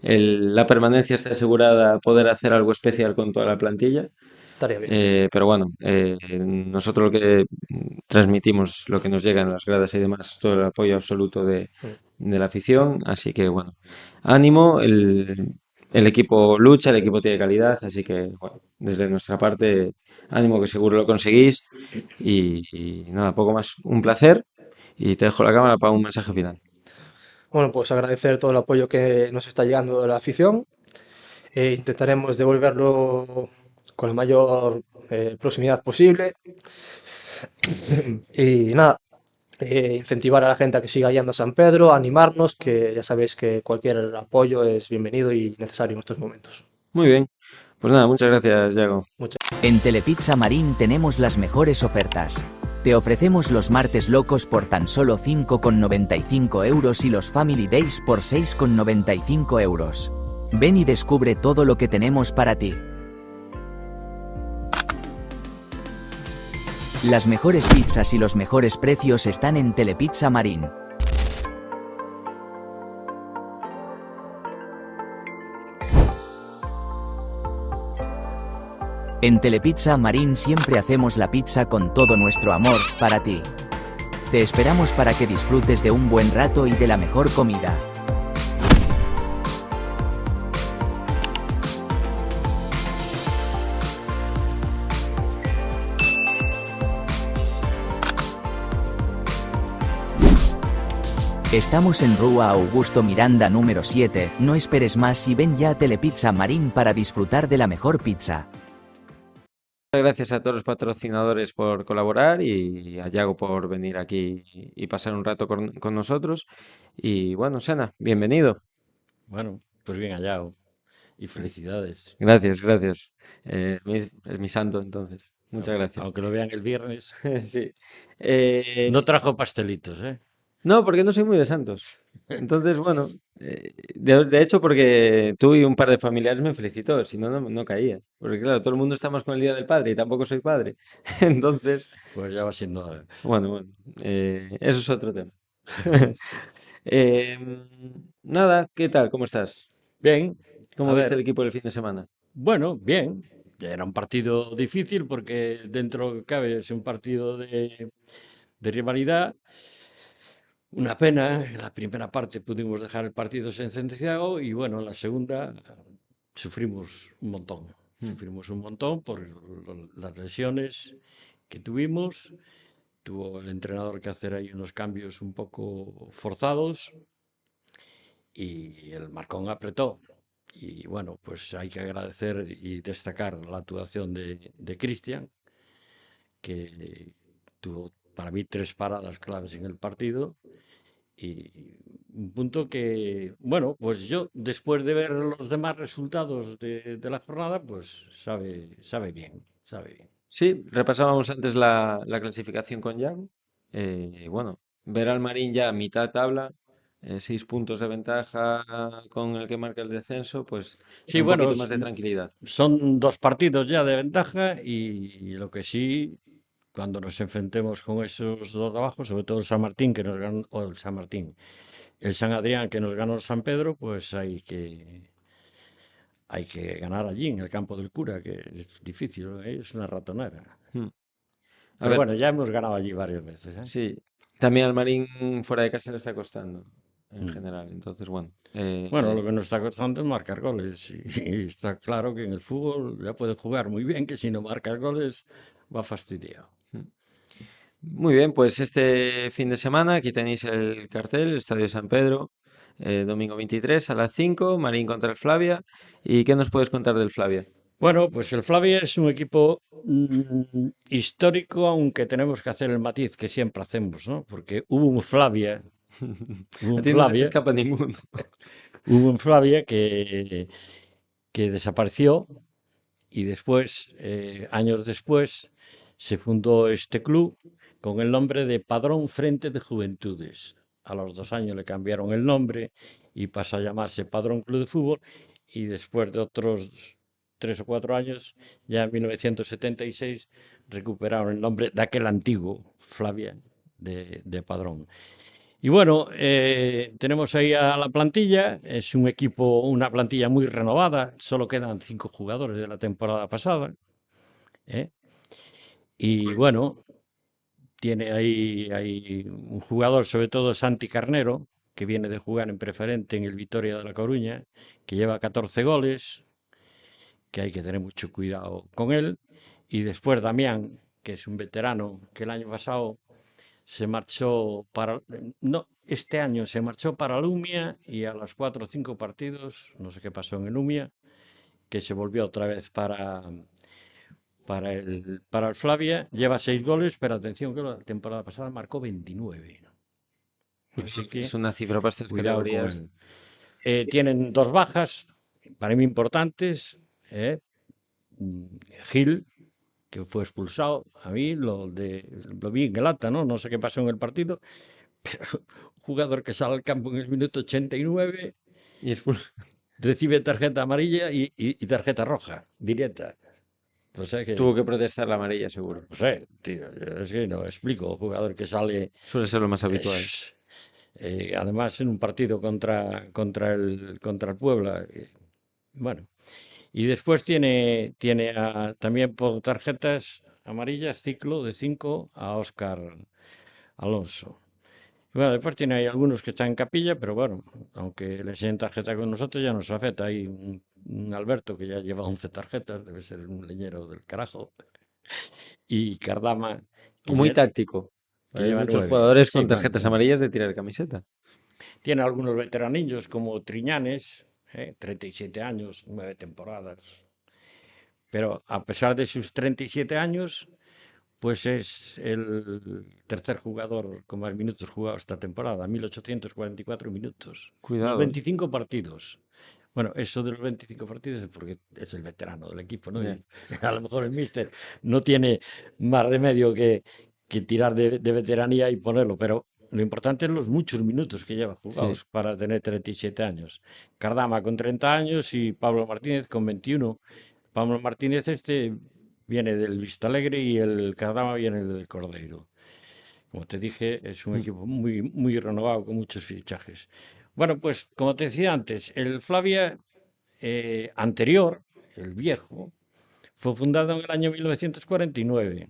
la permanencia esté asegurada, poder hacer algo especial con toda la plantilla. Estaría bien. Pero bueno, nosotros lo que transmitimos, lo que nos llega en las gradas y demás, todo el apoyo absoluto Mm. de la afición. Así que bueno, ánimo, el equipo lucha, el equipo tiene calidad, así que bueno, desde nuestra parte, ánimo que seguro lo conseguís. Y nada, poco más. Un placer y te dejo la cámara para un mensaje final. Bueno, pues agradecer todo el apoyo que nos está llegando de la afición. Intentaremos devolverlo con la mayor proximidad posible. Y nada, incentivar a la gente a que siga yendo a San Pedro, a animarnos, que ya sabéis que cualquier apoyo es bienvenido y necesario en estos momentos. Muy bien, pues nada, muchas gracias, Yago. Muchas En Telepizza Marín tenemos las mejores ofertas. Te ofrecemos los martes locos por tan solo 5,95 euros y los Family Days por 6,95 euros. Ven y descubre todo lo que tenemos para ti. Las mejores pizzas y los mejores precios están en Telepizza Marín. En Telepizza Marín siempre hacemos la pizza con todo nuestro amor, para ti. Te esperamos para que disfrutes de un buen rato y de la mejor comida. Estamos en Rúa Augusto Miranda número 7, no esperes más y ven ya a Telepizza Marín para disfrutar de la mejor pizza. Gracias a todos los patrocinadores por colaborar y a Yago por venir aquí y pasar un rato con nosotros. Y bueno, Sena, bienvenido. Bueno, pues bien hallado. Y felicidades. Gracias, gracias. Es mi santo, entonces. Muchas gracias. Aunque lo vean el viernes. Sí. No trajo pastelitos, ¿eh? No, porque no soy muy de santos. Entonces, bueno, de hecho, porque tú y un par de familiares me felicitó, si no, no caía. Porque claro, todo el mundo estamos con el Día del Padre y tampoco soy padre. Entonces, Pues ya va siendo hora. bueno, eso es otro tema. Nada, ¿qué tal? ¿Cómo estás? Bien, a ¿Cómo viste ver, el equipo el fin de semana? bueno, bien. Era un partido difícil porque dentro que cabe es un partido de rivalidad. Una pena, en la primera parte pudimos dejar el partido sentenciado y bueno, en la segunda sufrimos un montón. Mm. Sufrimos un montón por las lesiones que tuvimos. Tuvo el entrenador que hacer ahí unos cambios un poco forzados y el Marcón apretó. Y bueno, pues hay que agradecer y destacar la actuación de Cristian, que tuvo para mí tres paradas claves en el partido. Y un punto que, bueno, pues yo después de ver los demás resultados de la jornada, pues sabe bien, sabe bien. Sí, repasábamos antes la clasificación con Yago. Bueno, ver al Marín ya a mitad tabla, 6 puntos de ventaja con el que marca el descenso, pues Sí, da un bueno, poquito más de tranquilidad. son dos partidos ya de ventaja y lo que sí, cuando nos enfrentemos con esos dos de abajo, sobre todo el San Martín que nos ganó, o el San Martín, el San Adrián que nos ganó el San Pedro, pues hay que ganar allí en el campo del cura, que es difícil, ¿eh? Es una ratonera. Mm. A Pero ver, bueno, ya hemos ganado allí varias veces, ¿eh? sí, también al Marín fuera de casa le está costando en Mm. general. Entonces, bueno, Bueno, lo que nos está costando es marcar goles. Y está claro que en el fútbol ya puede jugar muy bien, que si no marcas goles va fastidiado. mm. Muy bien, pues este fin de semana aquí tenéis el cartel, Estadio San Pedro, domingo 23 a las 5, Marín contra el Flavia. ¿Y qué nos puedes contar del Flavia? Bueno, pues el Flavia es un equipo histórico, aunque tenemos que hacer el matiz que siempre hacemos, ¿no? Porque hubo un Flavia, hubo A un ti no se te Flavia, escapa ninguno. hubo un Flavia que desapareció y después, años después, se fundó este club con el nombre de Padrón Frente de Juventudes. A los 2 años le cambiaron el nombre y pasó a llamarse Padrón Club de Fútbol y después de otros 3 o 4 años, ya en 1976, recuperaron el nombre de aquel antiguo Flavia de Padrón. Y bueno, tenemos ahí a la plantilla, es un equipo, una plantilla muy renovada, solo quedan 5 jugadores de la temporada pasada, ¿eh? Y bueno, tiene ahí un jugador, sobre todo Santi Carnero, que viene de jugar en preferente en el Vitoria de La Coruña, que lleva 14 goles, que hay que tener mucho cuidado con él. Y después Damián, que es un veterano que el año pasado se marchó para, no, este año se marchó para Lumia y a los 4 o 5 partidos, no sé qué pasó en el Lumia, que se volvió otra vez para el Flavia, lleva 6 goles, pero atención que la temporada pasada marcó 29. Así Es que una cifra para estas cuidado con categorías. él. Tienen dos bajas, para mí importantes. ¿Eh? Gil, que fue expulsado, a mí lo vi en el acta, ¿no? No sé qué pasó en el partido, pero un jugador que sale al campo en el minuto 89 Y expulsa. recibe tarjeta amarilla y tarjeta roja, directa. O sea que, Tuvo que protestar la amarilla, seguro. no sé, tío, es que no explico, un jugador que sale, Suele ser lo más habitual. además en un partido contra el Puebla, bueno. Y después tiene también por tarjetas amarillas, ciclo de 5 a Óscar Alonso. Bueno, después tiene ahí algunos que están en capilla, pero bueno, aunque le enseñen tarjeta con nosotros ya nos afecta. Hay un Alberto que ya lleva 11 tarjetas, debe ser un leñero del carajo. Y Cardama, que, Muy lle- táctico. que Hay lleva muchos 9. jugadores Sí, con bueno, tarjetas amarillas de tirar camiseta. tiene algunos veteranillos como Triñanes, 37 años, 9 temporadas. Pero a pesar de sus 37 años, pues es el tercer jugador con más minutos jugados esta temporada, 1844 minutos. Los Cuidado, ¿eh? 25 partidos. Bueno, eso de los 25 partidos es porque es el veterano del equipo, ¿no? Ya. Y a lo mejor el míster no tiene más remedio que tirar de veteranía y ponerlo, pero lo importante es los muchos minutos que lleva Sí. jugados para tener 37 años. Cardama con 30 años y Pablo Martínez con 21. Pablo Martínez viene del Vistalegre y el Cardama viene del Cordeiro. Como te dije, es un Mm. equipo muy, muy renovado con muchos fichajes. Bueno, pues como te decía antes, el Flavia anterior, el viejo, fue fundado en el año 1949.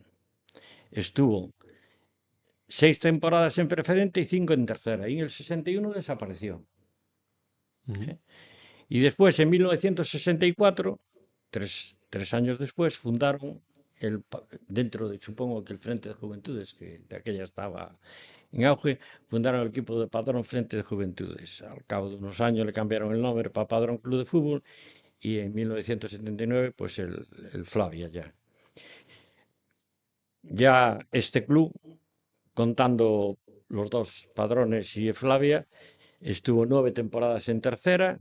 Estuvo 6 temporadas en preferente y 5 en tercera. Y en el 61 desapareció. Ujú. Y después, en 1964, tres años después, fundaron dentro de, supongo que el Frente de Juventudes, que de aquella estaba en auge, fundaron el equipo de Padrón Frente de Juventudes. Al cabo de unos años le cambiaron el nombre para Padrón Club de Fútbol y en 1979, pues el Flavia ya. Ya este club, contando los dos Padrones y Flavia, estuvo 9 temporadas en tercera,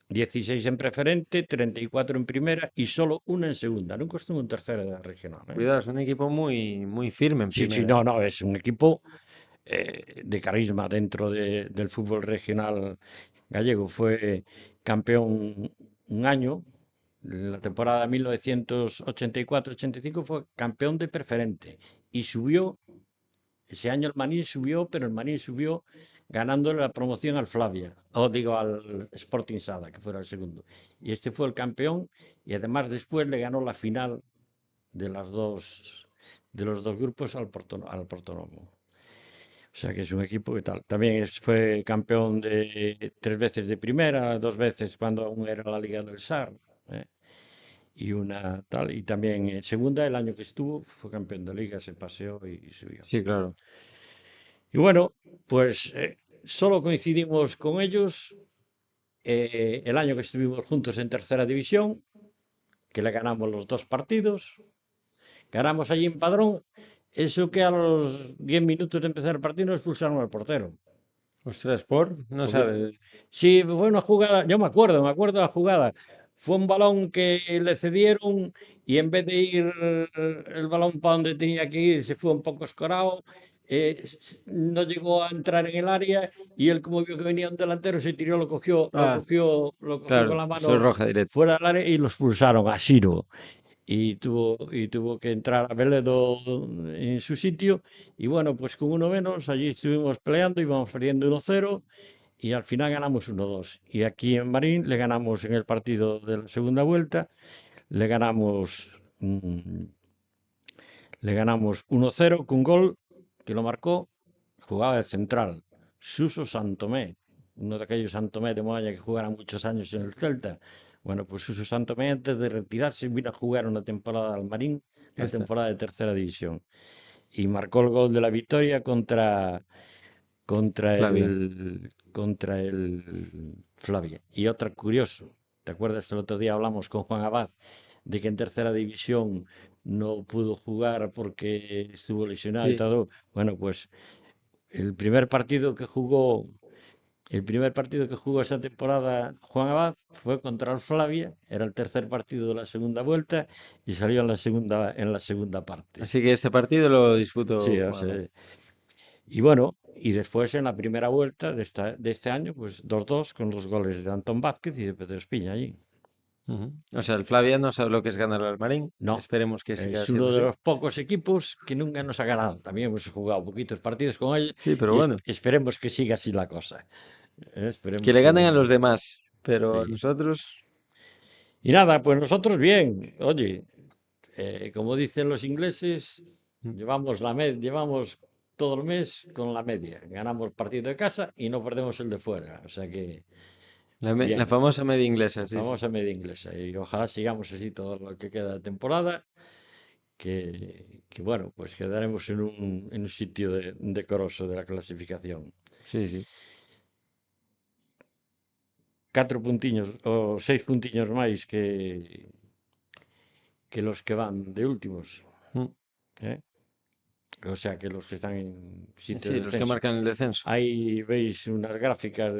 16 en preferente, 34 en primera y solo una en segunda. Nunca estuvo en tercera regional, ¿eh? Cuidado, es un equipo muy, muy firme en Sí, sí, primera. no, es un equipo de carisma dentro del fútbol regional gallego. Fue campeón un año, la temporada 1984-85 fue campeón de preferente y subió. Ese año el Manín subió, pero el Manín subió ganándole la promoción al Flavia, o digo al Sporting Sada, que fuera el segundo. Y este fue el campeón y además después le ganó la final de de los dos grupos al Portonovo. O sea que es un equipo que tal. También fue campeón de 3 veces de primera, 2 veces cuando aún era la Liga del SAR. ¿Eh? Y una tal. Y también en segunda, el año que estuvo, fue campeón de liga, se paseó y subió. Sí, claro. Y bueno, pues solo coincidimos con ellos el año que estuvimos juntos en tercera división, que le ganamos los 2 partidos. Ganamos allí en Padrón. Eso que a los 10 minutos de empezar el partido nos expulsaron al portero. Ostras, no Porque sabe. sí, fue una jugada, yo me acuerdo de la jugada. Fue un balón que le cedieron y en vez de ir el balón para donde tenía que ir, se fue un poco escorado. No llegó a entrar en el área y él, como vio que venía un delantero, se tiró, Ah, lo cogió con claro, la soy mano roja directa. fuera del área y lo expulsaron a Siro. Y tuvo que entrar a Veledo en su sitio. Y bueno, pues con uno menos, allí estuvimos peleando, íbamos perdiendo 1-0 y al final ganamos 1-2. Y aquí en Marín le ganamos en el partido de la segunda vuelta, le ganamos, mm, le ganamos 1-0 con gol que lo marcó, jugaba de central, Suso Santomé, uno de aquellos Santomé de Moaña que jugaron muchos años en el Celta. Bueno, pues Suso Santomé antes de retirarse vino a jugar una temporada al Marín, la Esta. temporada de tercera división. Y marcó el gol de la victoria Flavia. contra el Flavia. Y otra curioso, ¿te acuerdas que el otro día hablamos con Juan Abad de que en tercera división no pudo jugar porque estuvo lesionado y Sí. todo? Bueno, pues el primer partido que jugó, el primer partido que jugó esa temporada Juan Abad fue contra el Flavia, era el tercer partido de la segunda vuelta y salió en la segunda parte. Así que este partido lo Sí, disputó o Juan sea, Abad. y bueno, y después en la primera vuelta de este año, pues 2-2 con los goles de Antón Vázquez y de Pedro Espiña allí. Ujú. O sea, el Flavia no sabe lo que es ganar al Marín. No, Esperemos que siga es siendo uno de así. los pocos equipos que nunca nos ha ganado. También hemos jugado poquitos partidos con él Sí, pero y bueno, esperemos que siga así la cosa. que Esperemos le ganen a que los demás. Pero a sí. nosotros, Y nada, pues nosotros bien. Oye, como dicen los ingleses, mm, llevamos todo el mes con la media. Ganamos partido de casa y no perdemos el de fuera. O sea que la bien. famosa media inglesa, La sí, sí. famosa media inglesa. Y ojalá sigamos así todo lo que queda de temporada, que bueno, pues quedaremos en un sitio decoroso de la clasificación. Sí, sí. 4 puntiños o 6 puntiños máis que los que van de últimos. Mm. ¿Eh? O sea, que los que están en sitio Sí, de los que descenso. marcan el descenso. Ahí veis unas gráficas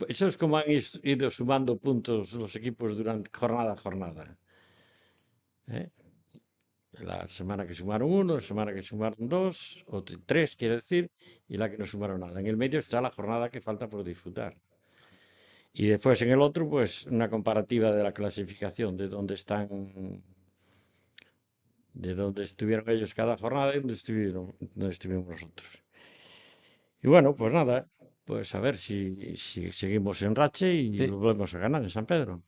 eso es como han ido sumando puntos los equipos durante jornada a jornada. ¿Eh? La semana que sumaron uno, la semana que sumaron dos, o tres, quiero decir, y la que no sumaron nada. En el medio está la jornada que falta por disfrutar. Y después en el otro, pues una comparativa de la clasificación, de dónde están, de dónde estuvieron ellos cada jornada y dónde estuvimos nosotros. Y bueno, pues nada, pues a ver si seguimos en rache y Sí, volvemos a ganar en San Pedro.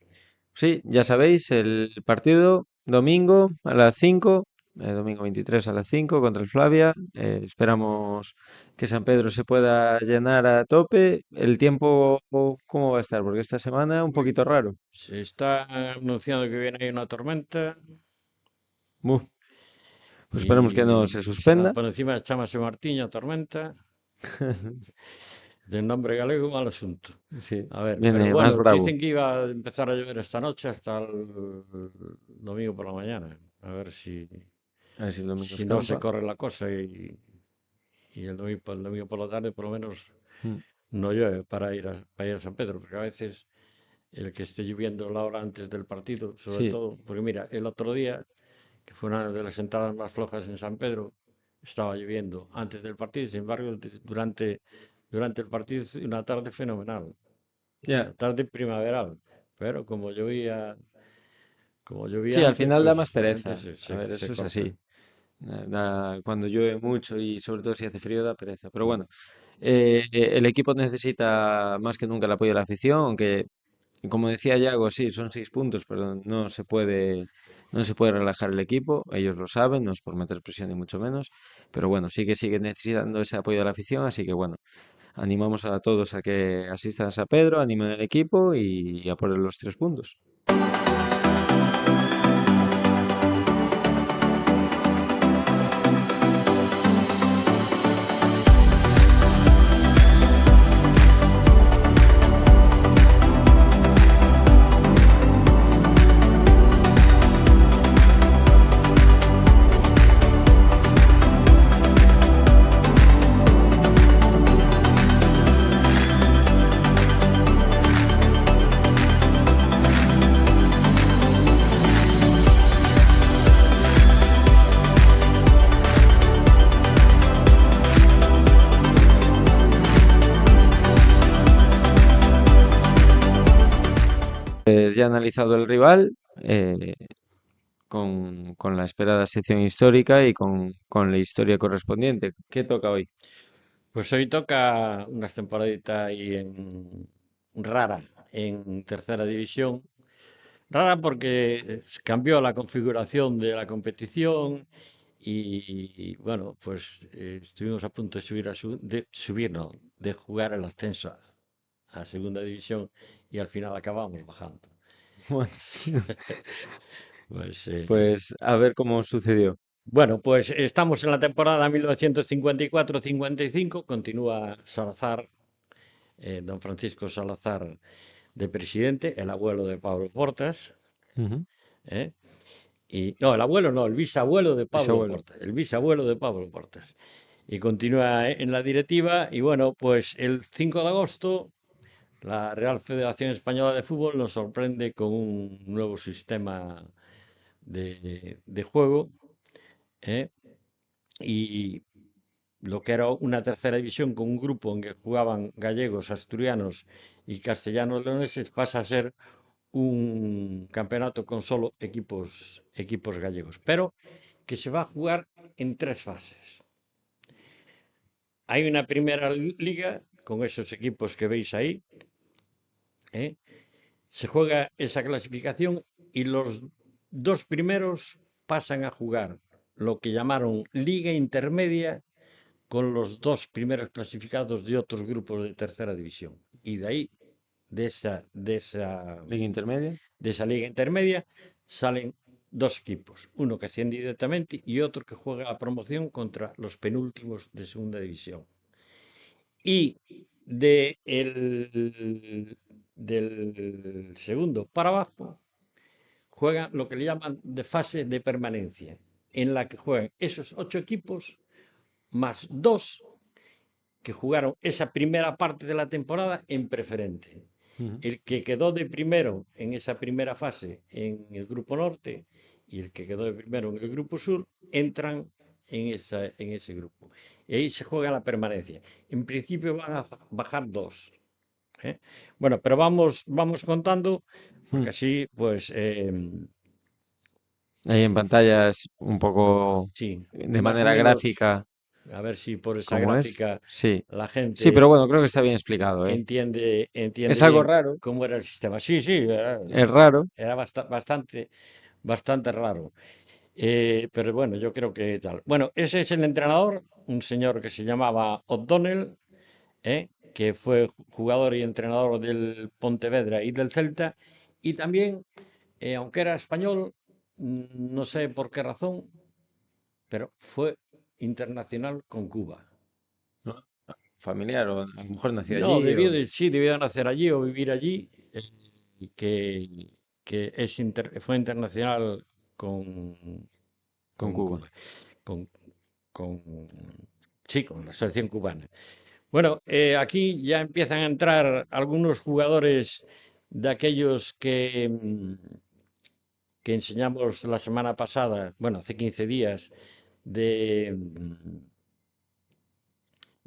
sí, ya sabéis, el partido domingo a las 5, domingo 23 a las 5 contra el Flavia. Esperamos que San Pedro se pueda llenar a tope. El tiempo, ¿cómo va a estar? Porque esta semana un poquito raro. Se está anunciando que viene ahí una tormenta Buf, pues esperemos que no se y está suspenda. por encima chámase Martiño, tormenta, de nombre galego, mal asunto. Sí, A ver, pero viene más bueno, bravo. dicen que iba a empezar a llover esta noche hasta el domingo por la mañana. A ver A ver si el domingo si no se escampa. corre la cosa y el domingo por la tarde por lo menos Mm, no llueve para ir a San Pedro, porque a veces el que esté lloviendo la hora antes del partido, sobre sí, todo, porque mira, el otro día, que fue una de las entradas más flojas en San Pedro, estaba lloviendo antes del partido, sin embargo, durante el partido hizo una tarde fenomenal, ya. una tarde primaveral, pero como Sí, llovía al antes, final da más pues la gente pereza. A ver, se eso es corta. así. Cuando llueve mucho y sobre todo si hace frío da pereza. Pero Mm. bueno, el equipo necesita más que nunca el apoyo de la afición, aunque como decía Yago, sí, son 6 puntos, pero no se puede relajar el equipo. Ellos lo saben, no es por meter presión ni mucho menos. Pero bueno, sí que sigue necesitando ese apoyo de la afición, así que bueno, animamos a todos a que asistan a San Pedro, animen el equipo y a por los 3 puntos. Pues ya analizado el rival, con la esperada sección histórica y con la historia correspondiente. ¿Qué toca hoy? Pues hoy toca una temporadita ahí rara en tercera división. Rara porque cambió la configuración de la competición y bueno, pues estuvimos a punto de subir, no, de jugar el ascenso a segunda división y al final acabamos bajando. Bueno, Pues pues a ver cómo sucedió. bueno, pues estamos en la temporada 1954-55, continúa Salazar, don Francisco Salazar de presidente, el abuelo de Pablo Portas, Ujú. ¿eh? Y, no, el abuelo no, el bisabuelo de Pablo Bisabuelo. Portas, el bisabuelo de Pablo Portas. Y continúa en la directiva y bueno, pues el 5 de agosto la Real Federación Española de Fútbol nos sorprende con un nuevo sistema de juego, ¿eh? Y lo que era una tercera división con un grupo en que jugaban gallegos, asturianos y castellanos leoneses pasa a ser un campeonato con solo equipos gallegos, pero que se va a jugar en tres fases. Hay una primera liga con esos equipos que veis ahí, ¿eh? Se juega esa clasificación y los dos primeros pasan a jugar lo que llamaron Liga Intermedia con los dos primeros clasificados de otros grupos de tercera división. Y de ahí, de esa, de esa, Liga intermedia. de esa liga intermedia, salen dos equipos, uno que asciende directamente y otro que juega la promoción contra los penúltimos de segunda división. Y del segundo para abajo juegan lo que le llaman de fase de permanencia, en la que juegan esos 8 equipos más dos que jugaron esa primera parte de la temporada en preferente. Ujú. El que quedó de primero en esa primera fase en el Grupo Norte y el que quedó de primero en el grupo sur entran en ese grupo. Y ahí se juega la permanencia. En principio van a bajar dos. ¿Eh? Bueno, pero vamos contando, porque así, pues, Ahí en pantalla es un poco sí, de más o manera menos, gráfica a ver si por esa cómo es. gráfica Sí. la Sí, pero gente bueno, creo que está bien explicado, ¿eh? entiende Es algo bien raro, cómo era el sistema. Sí, sí, es raro. era bastante raro. Pero bueno, yo creo que tal. Bueno, ese es el entrenador, un señor que se llamaba O'Donnell, que fue jugador y entrenador del Pontevedra y del Celta, y también, aunque era español, no sé por qué razón, pero fue internacional con Cuba. ¿No? Familiar, o a lo mejor nació No, allí, o sí, debió nacer allí o vivir allí, y que fue internacional con con Cuba. Cuba, con, con, sí, con la selección cubana. Bueno, aquí ya empiezan a entrar algunos jugadores de aquellos que enseñamos la semana pasada, bueno, hace 15 días, de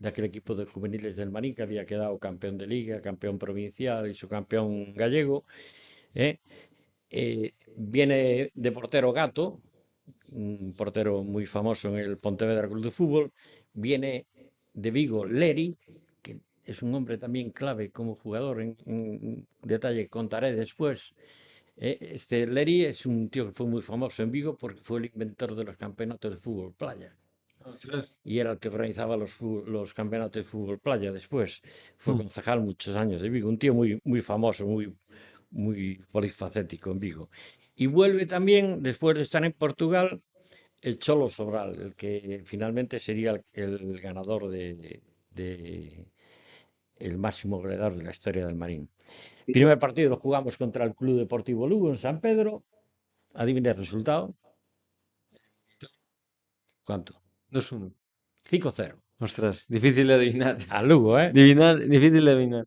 aquel equipo de juveniles del Marín que había quedado campeón de liga, campeón provincial y subcampeón gallego. ¿Eh? Viene de portero Gato, un portero muy famoso en el Pontevedra Club de Fútbol. Viene de Vigo Leri, que es un hombre también clave como jugador, en detalle contaré después. Este Leri es un tío que fue muy famoso en Vigo porque fue el inventor de los campeonatos de fútbol playa. Ostras. Y era el que organizaba los campeonatos de fútbol playa después. Fue Mm. concejal muchos años de Vigo, un tío muy famoso, muy polifacético en Vigo. Y vuelve también, después de estar en Portugal, el Cholo Sobral, el que finalmente sería el ganador el máximo goleador de la historia del Marín. Primer partido lo jugamos contra el Club Deportivo Lugo en San Pedro. Adivina el resultado. ¿Cuánto? 2-1. 5-0. Ostras, difícil de adivinar. Al Lugo, ¿eh? Difícil de adivinar.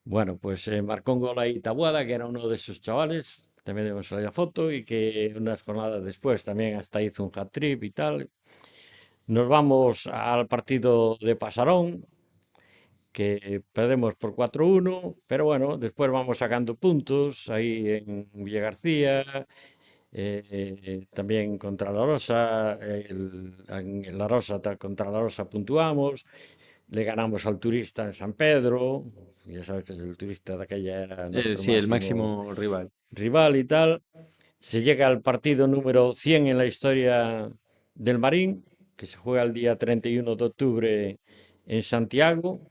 Bueno, pues marcó un gol ahí Tabuada, que era uno de esos chavales. También debemos salir la foto y que unas jornadas después también hasta hizo un hat-trick y tal. Nos vamos al partido de Pasarón, que perdemos por 4-1, pero bueno, después vamos sacando puntos ahí en Villagarcía, también contra La Rosa, en La Rosa contra La Rosa puntuamos, le ganamos al Turista en San Pedro, ya sabes que el Turista de aquella era nuestro Sí, el máximo máximo rival. rival y tal. Se llega al partido número 100 en la historia del Marín, que se juega el día 31 de octubre en Santiago.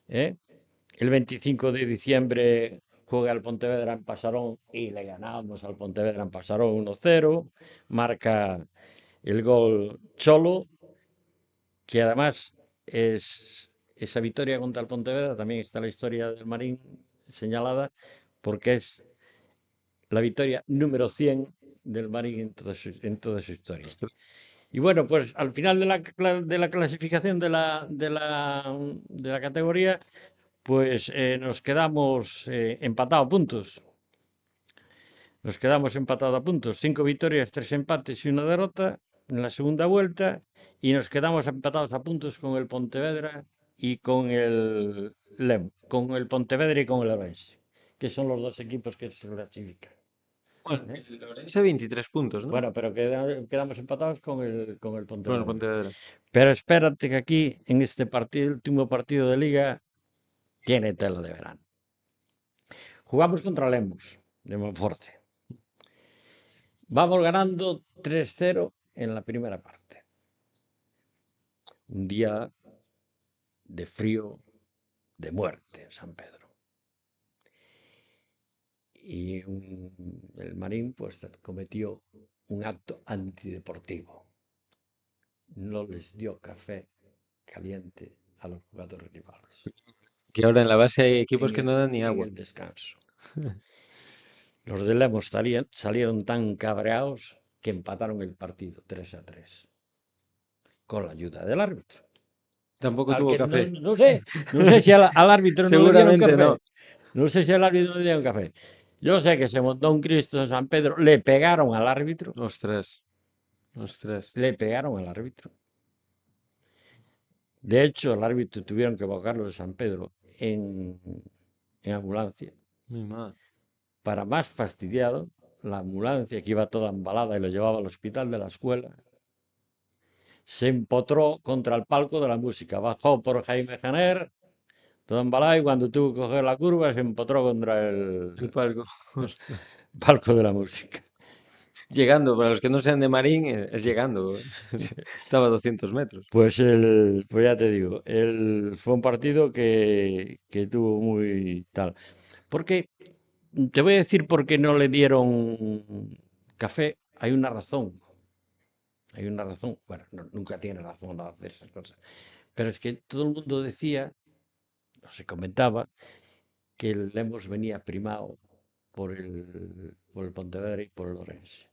¿Eh? El 25 de diciembre juega el Pontevedra en Pasarón y le ganamos al Pontevedra en Pasarón 1-0. Marca el gol Cholo, que además esa victoria contra el Pontevedra, también está la historia del Marín señalada, porque es la victoria número 100 del Marín en toda su historia. Ostras. Y bueno, pues al final de la clasificación de la categoría, pues nos quedamos empatados a puntos. Nos quedamos empatados a puntos. 5 victorias, 3 empates y una derrota en la segunda vuelta. Y nos quedamos empatados a puntos con el Pontevedra y con el con el Pontevedra y con el Orense, que son los dos equipos que se clasifican. Bueno, ¿Eh? el Orense 23 puntos, ¿no? Bueno, pero quedamos empatados con el Con el Pontevedra. Pontevedra. Pero espérate que aquí, en este partido, último partido de liga, tiene tela de verano. Jugamos contra Lemos, de Monforte. Vamos ganando 3-0 en la primera parte. Un día de frío, de muerte en San Pedro. Y el Marín pues cometió un acto antideportivo. No les dio café caliente a los jugadores rivales Que ahora en la base hay equipos en que no dan ni en agua. el descanso. Los de Lemos salieron tan cabreados que empataron el partido 3-3 con la ayuda del árbitro. Tampoco Al tuvo que café. no sé si al árbitro no le dieron Seguramente café. no. No sé si al árbitro le dieron café. Yo sé que se montó un Cristo en San Pedro, le pegaron al árbitro, Ostras, ostras. le pegaron al árbitro. De hecho, al árbitro tuvieron que bajarlo de San Pedro en ambulancia. Mi madre. Para más fastidiado, la ambulancia que iba toda embalada y lo llevaba al hospital de la escuela, se empotró contra el palco de la música. Bajó por Jaime Janer, todo embalado, y cuando tuvo que coger la curva se empotró contra El el palco. Ostras. palco de la música. Llegando, para los que no sean de Marín, es llegando. Estaba a 200 metros. Pues ya te digo, fue un partido que tuvo muy tal. Porque te voy a decir por qué no le dieron café. Hay una razón. Hay una razón. Bueno, nunca tiene razón de hacer esas cosas. Pero es que todo el mundo decía, o se comentaba, que el Lemos venía primado por el Pontevedra y por el Orense.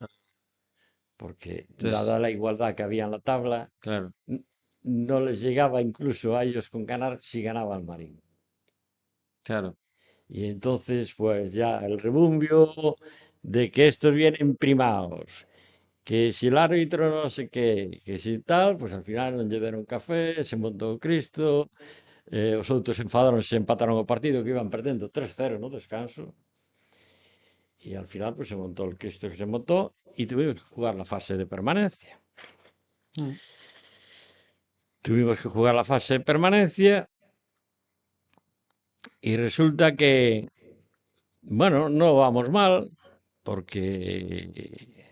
Porque dada Entonces, la igualdad que había en la tabla, claro, n- no les llegaba incluso a ellos con ganar si ganaba el Marín. claro. Y entonces, pues ya el rebumbio de que estos vienen primados, que si el árbitro no sé qué, que si tal, pues al final non lle deron café, se montou Cristo, os outros enfadaron, se empataron o partido que iban perdendo 3-0 no descanso, y al final pues se montó el Cristo que se montó y tuvimos que jugar la fase de permanencia. Mm. Tuvimos que jugar la fase de permanencia y resulta que, bueno, no vamos mal, porque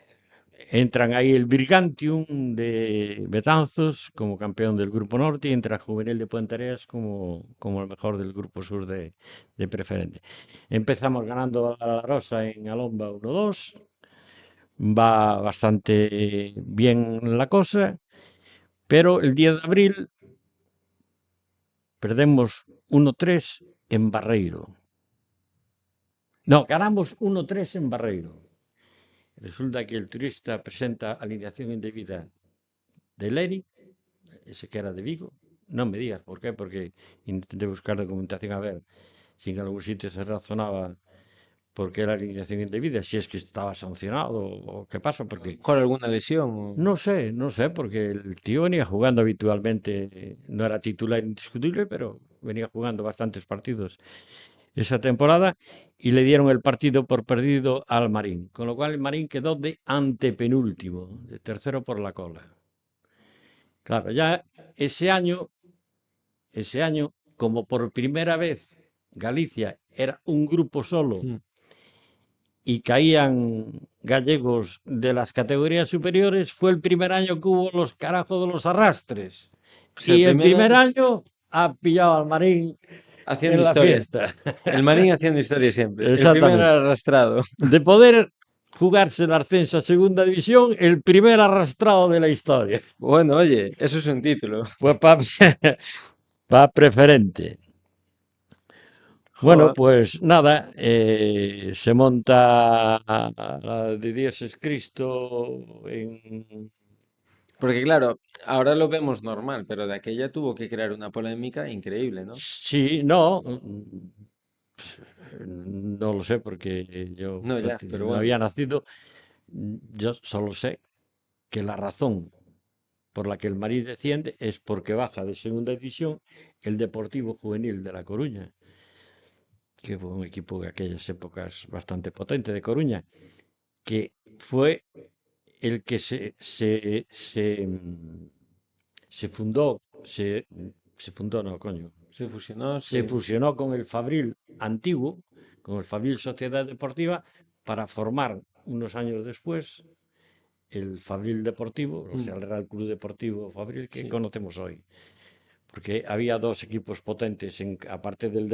entran ahí el Brigantium de Betanzos como campeón del Grupo Norte y entra el Juvenil de Puente Areas como el mejor del Grupo Sur de Preferente. Empezamos ganando a la Rosa en Alomba 1-2. Va bastante bien la cosa, pero el 10 de abril perdemos 1-3 en Barreiro. No, ganamos 1-3 en Barreiro. Resulta que el turista presenta alineación indebida de Leri, ese que era de Vigo. No me digas por qué, porque intenté buscar documentación a ver si en algún sitio se razonaba por qué la alineación indebida, si es que estaba sancionado o qué pasa, porque ¿Mejor alguna lesión? no sé, porque el tío venía jugando habitualmente, no era titular indiscutible, pero venía jugando bastantes partidos esa temporada y le dieron el partido por perdido al Marín, con lo cual el Marín quedó de antepenúltimo, de tercero por la cola. Claro, ya ese año, como por primera vez Galicia era un grupo solo Mm. y caían gallegos de las categorías superiores, fue el primer año que hubo los carajos de los arrastres. O sea, el Y el primer primer año año ha pillado al Marín haciendo en la historia. fiesta. El Marín haciendo historia siempre. El primero Exactamente. arrastrado. De poder jugarse el ascenso a segunda división, el primer arrastrado de la historia. Bueno, oye, eso es un título. Pues para preferente. Bueno, Joder. pues nada, se monta la de Dios es Cristo en... Porque claro, ahora lo vemos normal, pero de aquella tuvo que crear una polémica increíble, ¿no? Sí, no, no lo sé porque yo No, ya, pero no bueno. había nacido. Yo solo sé que la razón por la que el Madrid desciende es porque baja de segunda división el Deportivo Juvenil de La Coruña, que fue un equipo de aquellas épocas bastante potente de Coruña, que fue el que se fundó, se fundó, no, coño, Se fusionó, se sí. fusionó con el Fabril antiguo, con el Fabril Sociedad Deportiva, para formar unos años después el Fabril Deportivo, o Mm. sea, el Real Club Deportivo Fabril que Sí, conocemos hoy. Porque había dos equipos potentes, aparte del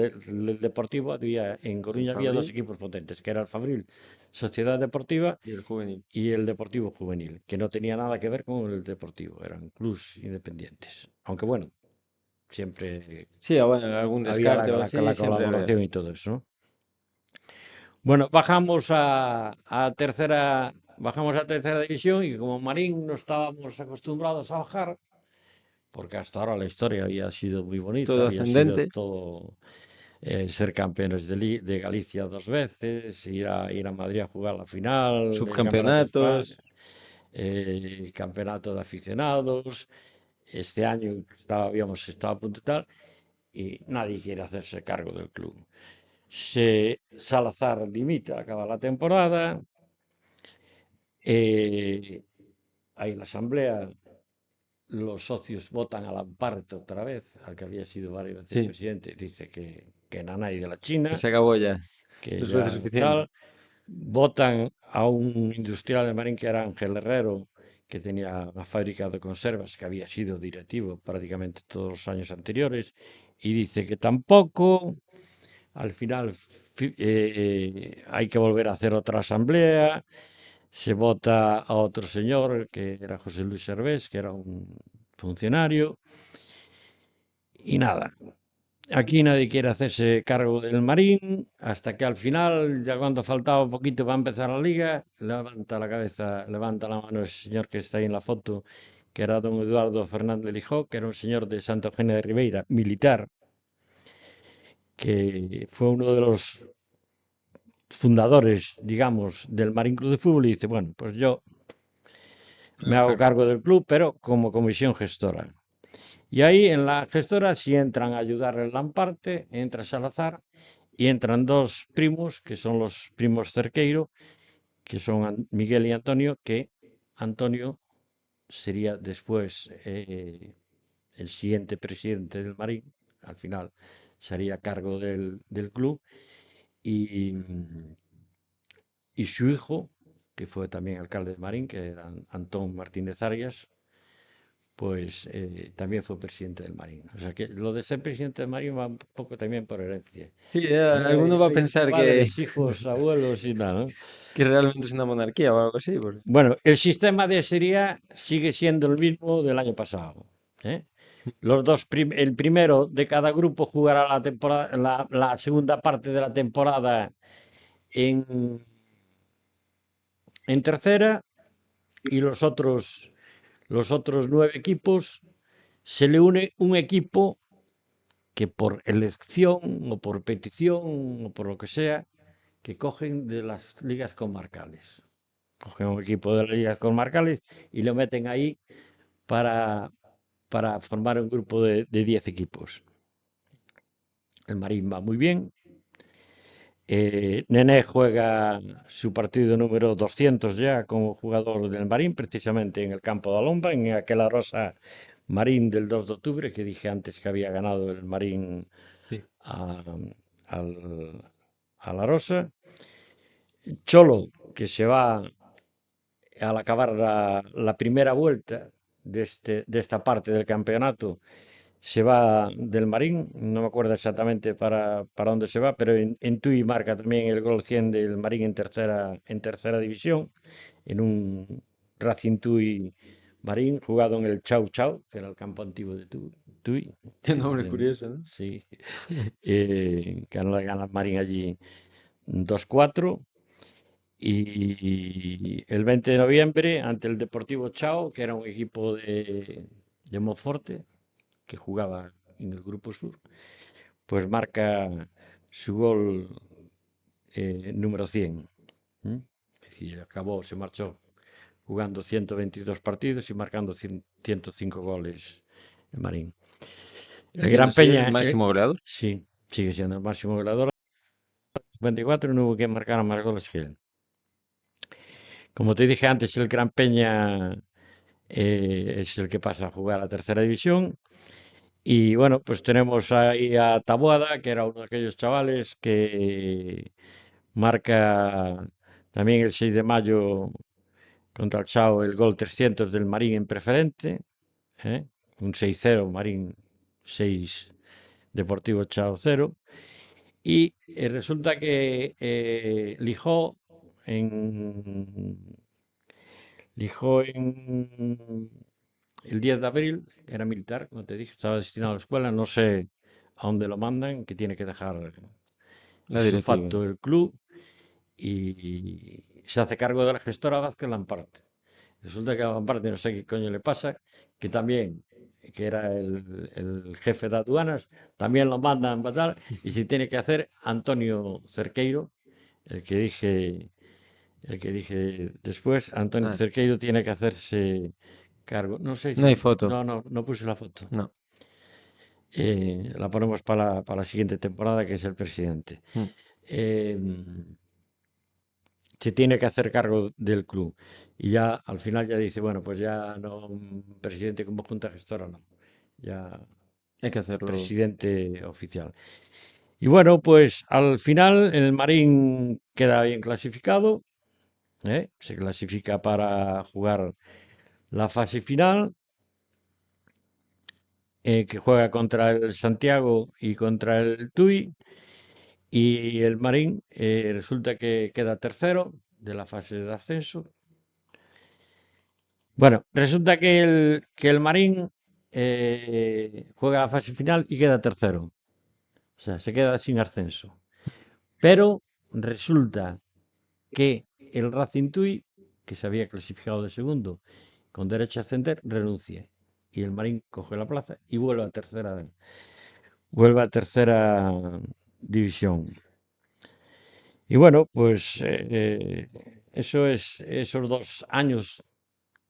Deportivo, en el Coruña había dos Fabril equipos potentes, que era el Fabril Sociedad Deportiva y el juvenil. y el Deportivo Juvenil, que no tenía nada que ver con el Deportivo, eran clubs independientes. Aunque bueno, siempre Sí, bueno, algún había descarte o así, la siempre había. colaboración y todo eso, ¿no? Bueno, bajamos a tercera división y como Marín no estábamos acostumbrados a bajar, porque hasta ahora la historia había sido muy bonita, Todo había sido ascendente. todo ser campeones de Galicia 2 veces, ir a Madrid a jugar la final del Campeonato de España, Subcampeonatos. campeonato de aficionados. Este año habíamos estado a punto y tal, y nadie quiere hacerse cargo del club. Salazar dimite, acaba la temporada. Hay en la asamblea, los socios votan a Lamparte otra vez, al que había sido varias veces Sí, presidente, dice que nanay de la que China, se acabó ya. que 2 veces ya suficiente. tal. Votan a un industrial de Marín que era Ángel Herrero, que tenía una fábrica de conservas, que había sido directivo prácticamente todos los años anteriores, y dice que tampoco. Al final hay que volver a hacer otra asamblea. Se vota a otro señor, que era José Luis Servés, que era un funcionario, y nada. Aquí nadie quiere hacerse cargo del Marín, hasta que al final, ya cuando faltaba un poquito para empezar la liga, levanta la cabeza, levanta la mano el señor que está ahí en la foto, que era don Eduardo Fernández Lijó, que era un señor de Santa Eugenia de Ribeira, militar, que fue uno de los fundadores, digamos, del Marín Club de Fútbol, y dice, bueno, pues yo me hago cargo del club, pero como comisión gestora. Y ahí en la gestora sí entran a ayudar el Lamparte, entra Salazar y entran dos primos, que son los primos Cerqueiro, que son Miguel y Antonio, que Antonio sería después el siguiente presidente del Marín, al final sería cargo del club, y, y su hijo, que fue también alcalde de Marín, que era Antón Martínez Arias, pues también fue presidente del Marín. O sea que lo de ser presidente del Marín va un poco también por herencia. Sí, alguno va a Herencia pensar padres, hijos, abuelos y tal, ¿no? que realmente es una monarquía o algo así. Bueno, el sistema de serie sigue siendo el mismo del año pasado, ¿eh? El primero de cada grupo jugará la temporada, la segunda parte de la temporada en, en tercera, y los otros 9 equipos se le une un equipo que por elección o por petición o por lo que sea, que cogen de las ligas comarcales. Cogen un equipo de las ligas comarcales y lo meten ahí para, para formar un grupo de 10 equipos. El Marín va muy bien. Nené juega su partido número 200 ya como jugador del Marín, precisamente en el campo de Alhambra, en aquella rosa Marín del 2 de octubre, que dije antes que había ganado el Marín Sí. a, al- a la Rosa. Cholo, que se va al acabar la primera vuelta de esta parte del campeonato, se va del Marín, no me acuerdo exactamente para dónde se va, pero en Tui marca también el gol 100 del Marín en tercera división, en un Racing Tui Marín, jugado en el Chau Chau, que era el campo antiguo de Tui. Qué nombre curioso, ¿no? Sí, gana el Marín allí 2-4. Y el 20 de noviembre, ante el Deportivo Chao, que era un equipo de Monforte, que jugaba en el Grupo Sur, pues marca su gol número 100. Es decir, se marchó jugando 122 partidos y marcando 105 goles en Marín. El Siendo Gran así el Peña, máximo goleador. sí, sigue siendo el máximo goleador. 54, no hubo que marcar más goles que él. Como te dije antes, el Gran Peña es el que pasa a jugar a tercera división. Y bueno, pues tenemos ahí a Taboada, que era uno de aquellos chavales que marca también el 6 de mayo contra el Chao el gol 300 del Marín en preferente, ¿eh? Un 6-0, Marín 6, Deportivo Chao 0. Y resulta que Lijó en el 10 de abril, era militar, como te dije, estaba destinado a la escuela, no sé a dónde lo mandan, que tiene que dejar La ese directiva. facto del club, y se hace cargo de la gestora Vázquez Lamparte. Resulta que a Lamparte no sé qué coño le pasa, que también que era el jefe de aduanas, también lo mandan matar, y se tiene que hacer Antonio Cerqueiro, el que dije, el que dije después, Antonio Ah, Cerqueiro tiene que hacerse cargo. No sé no hay si, foto. no puse la foto. No. La ponemos para la siguiente temporada, que es el presidente. Mm. Eh, Se tiene que hacer cargo del club. Y ya al final ya dice, bueno, pues ya no presidente como junta gestora, no. Ya Hay que hacerlo. presidente oficial. Y bueno, pues al final el Marín queda bien clasificado, ¿eh? Se clasifica para jugar la fase final, que juega contra el Santiago y contra el Tui. Y el Marín resulta que queda tercero de la fase de ascenso. Bueno, resulta que el Marín juega la fase final y queda tercero. O sea, se queda sin ascenso. Pero resulta que el Racing Tui, que se había clasificado de segundo con derecho a ascender, renuncia. Y el Marín coge la plaza y vuelve a tercera división. Y bueno, pues eso es esos 2 años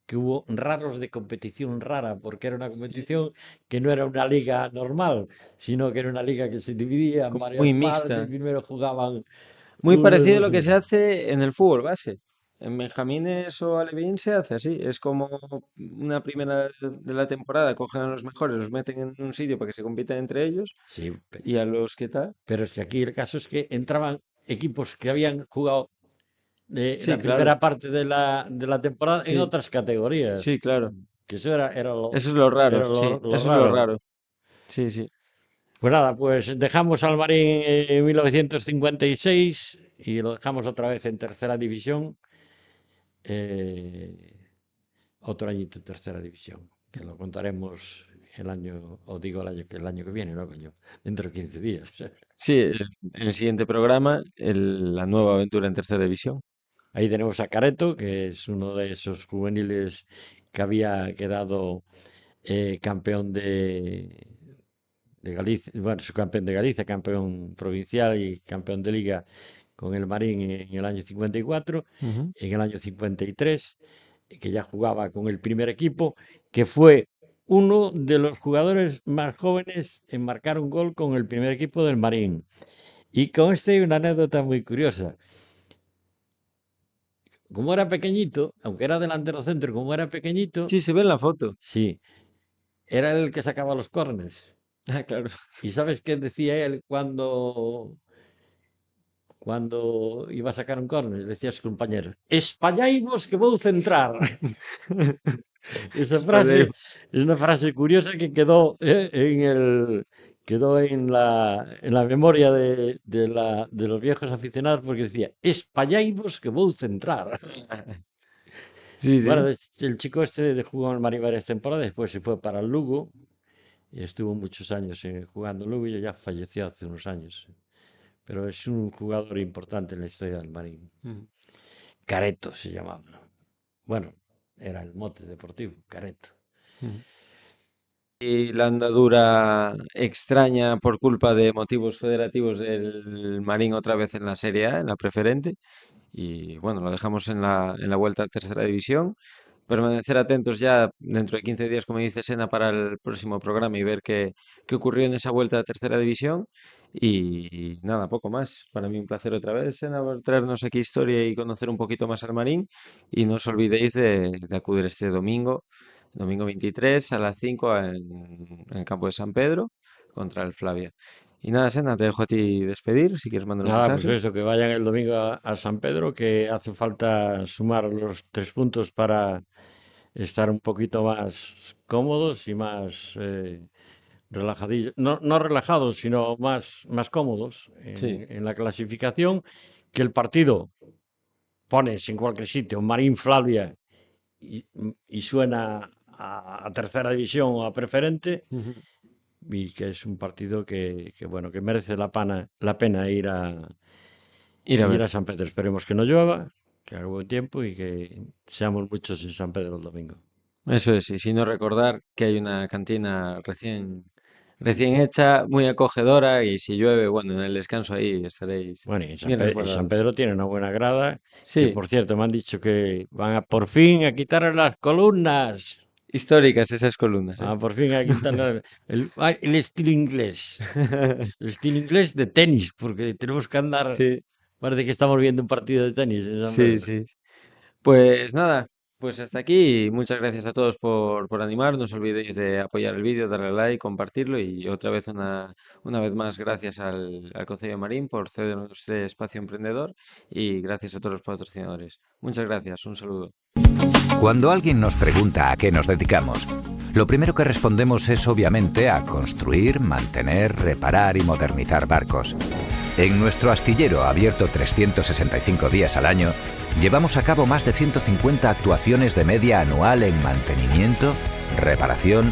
que hubo raros de competición rara, porque era una Sí. competición que no era una liga normal, sino que era una liga que se dividía en Como varias muy partes. mixta. Primero jugaban Muy unos, parecido a los lo que se otros. hace en el fútbol base. En Benjamines o Alevín se hace así. Es como una primera de la temporada, cogen a los mejores, los meten en un sitio para que se compitan entre ellos Sí, y a los que tal. pero es que aquí el caso es que entraban equipos que habían jugado la Sí, claro. primera parte de la temporada en Sí, otras categorías. sí, claro. Que eso Eso es lo raro, era sí, lo eso es lo raro. raro. Sí, sí. Pues nada, pues dejamos al Marín en 1956 y lo dejamos otra vez en tercera división. eh, Otro añito en tercera división, que lo contaremos el año, o digo el año que viene, ¿no, coño? Dentro de 15 días. Sí, en el siguiente programa, la nueva aventura en tercera división. Ahí tenemos a Careto, que es uno de esos juveniles que había quedado campeón de Galicia, bueno, subcampeón de Galicia, campeón provincial y campeón de liga con el Marín en el año 54, Ujú. en el año 53, que ya jugaba con el primer equipo, que fue uno de los jugadores más jóvenes en marcar un gol con el primer equipo del Marín. Y con este hay una anécdota muy curiosa. Como era pequeñito, aunque era delantero centro, como era pequeñito, Sí, se ve en la foto. sí, era el que sacaba los córneres. Ah, claro. ¿Y sabes qué decía él cuando iba a sacar un córner? Decía a su compañero: españaimos que vou centrar. Esa frase Español. es una frase curiosa que quedó en la memoria de los viejos aficionados, porque decía: españaimos que vou centrar. Sí, Bueno, sí. el chico este jugó en el Mari varias temporadas, después se fue para el Lugo y estuvo muchos años jugando en Lugo y ya falleció hace unos años. Pero es un jugador importante en la historia del Marín. Ujú. Careto se llamaba. Bueno, era el mote deportivo, Careto. Ujú. Y la andadura extraña por culpa de motivos federativos del Marín otra vez en la Serie A, en la preferente. Y bueno, lo dejamos en la vuelta a tercera división. Permanecer atentos ya dentro de 15 días, como dice Sena, para el próximo programa y ver qué ocurrió en esa vuelta a tercera división. Y nada, poco más. Para mí un placer otra vez, Sena, por traernos aquí historia y conocer un poquito más al Marín. Y no os olvidéis de acudir este domingo, domingo 23 a las 5 en el campo de San Pedro contra el Flavia. Y nada, Sena, te dejo a ti despedir, si quieres mandar un Nada, pues mensaje. eso, que vayan el domingo a San Pedro, que hace falta sumar los 3 puntos para estar un poquito más cómodos y más relajadillos. No, no relajados, sino más cómodos Sí, en la clasificación, que el partido pones en cualquier sitio, Marín Flavia, y, y suena a tercera división o a preferente, ujú, y que es un partido bueno, que merece la pena ir a ir ver. a San Pedro. Esperemos que no llueva, que haga buen tiempo y que seamos muchos en San Pedro el domingo. Eso es, y si no recordar que hay una cantina recién hecha, muy acogedora y si llueve, bueno, en el descanso ahí estaréis Bueno, bien Y San resguardados. Pedro tiene una buena grada, que Sí, por cierto me han dicho que van a por fin a quitar las columnas. históricas esas columnas, ¿eh? Por fin a quitar el estilo inglés. El estilo inglés de tenis, porque tenemos que andar. Sí, Parece que estamos viendo un partido de tenis en San sí, Pedro. sí. Pues nada, pues hasta aquí. Muchas gracias a todos por animar. No os olvidéis de apoyar el vídeo, darle like, compartirlo y otra vez una vez más gracias al Concello de Marín por cedernos este espacio emprendedor y gracias a todos los patrocinadores. Muchas gracias, un saludo. Cuando alguien nos pregunta a qué nos dedicamos, lo primero que respondemos es obviamente a construir, mantener, reparar y modernizar barcos. En nuestro astillero, abierto 365 días al año, llevamos a cabo más de 150 actuaciones de media anual en mantenimiento, reparación,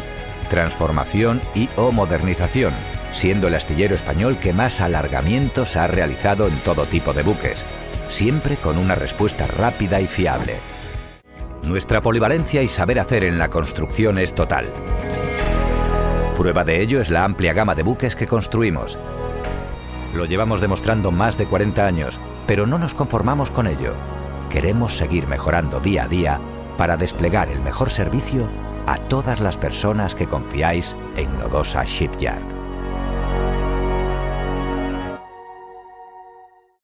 transformación o modernización, siendo el astillero español que más alargamientos ha realizado en todo tipo de buques, siempre con una respuesta rápida y fiable. Nuestra polivalencia y saber hacer en la construcción es total. Prueba de ello es la amplia gama de buques que construimos. Lo llevamos demostrando más de 40 años, pero no nos conformamos con ello. Queremos seguir mejorando día a día para desplegar el mejor servicio a todas las personas que confiáis en Nodosa Shipyard.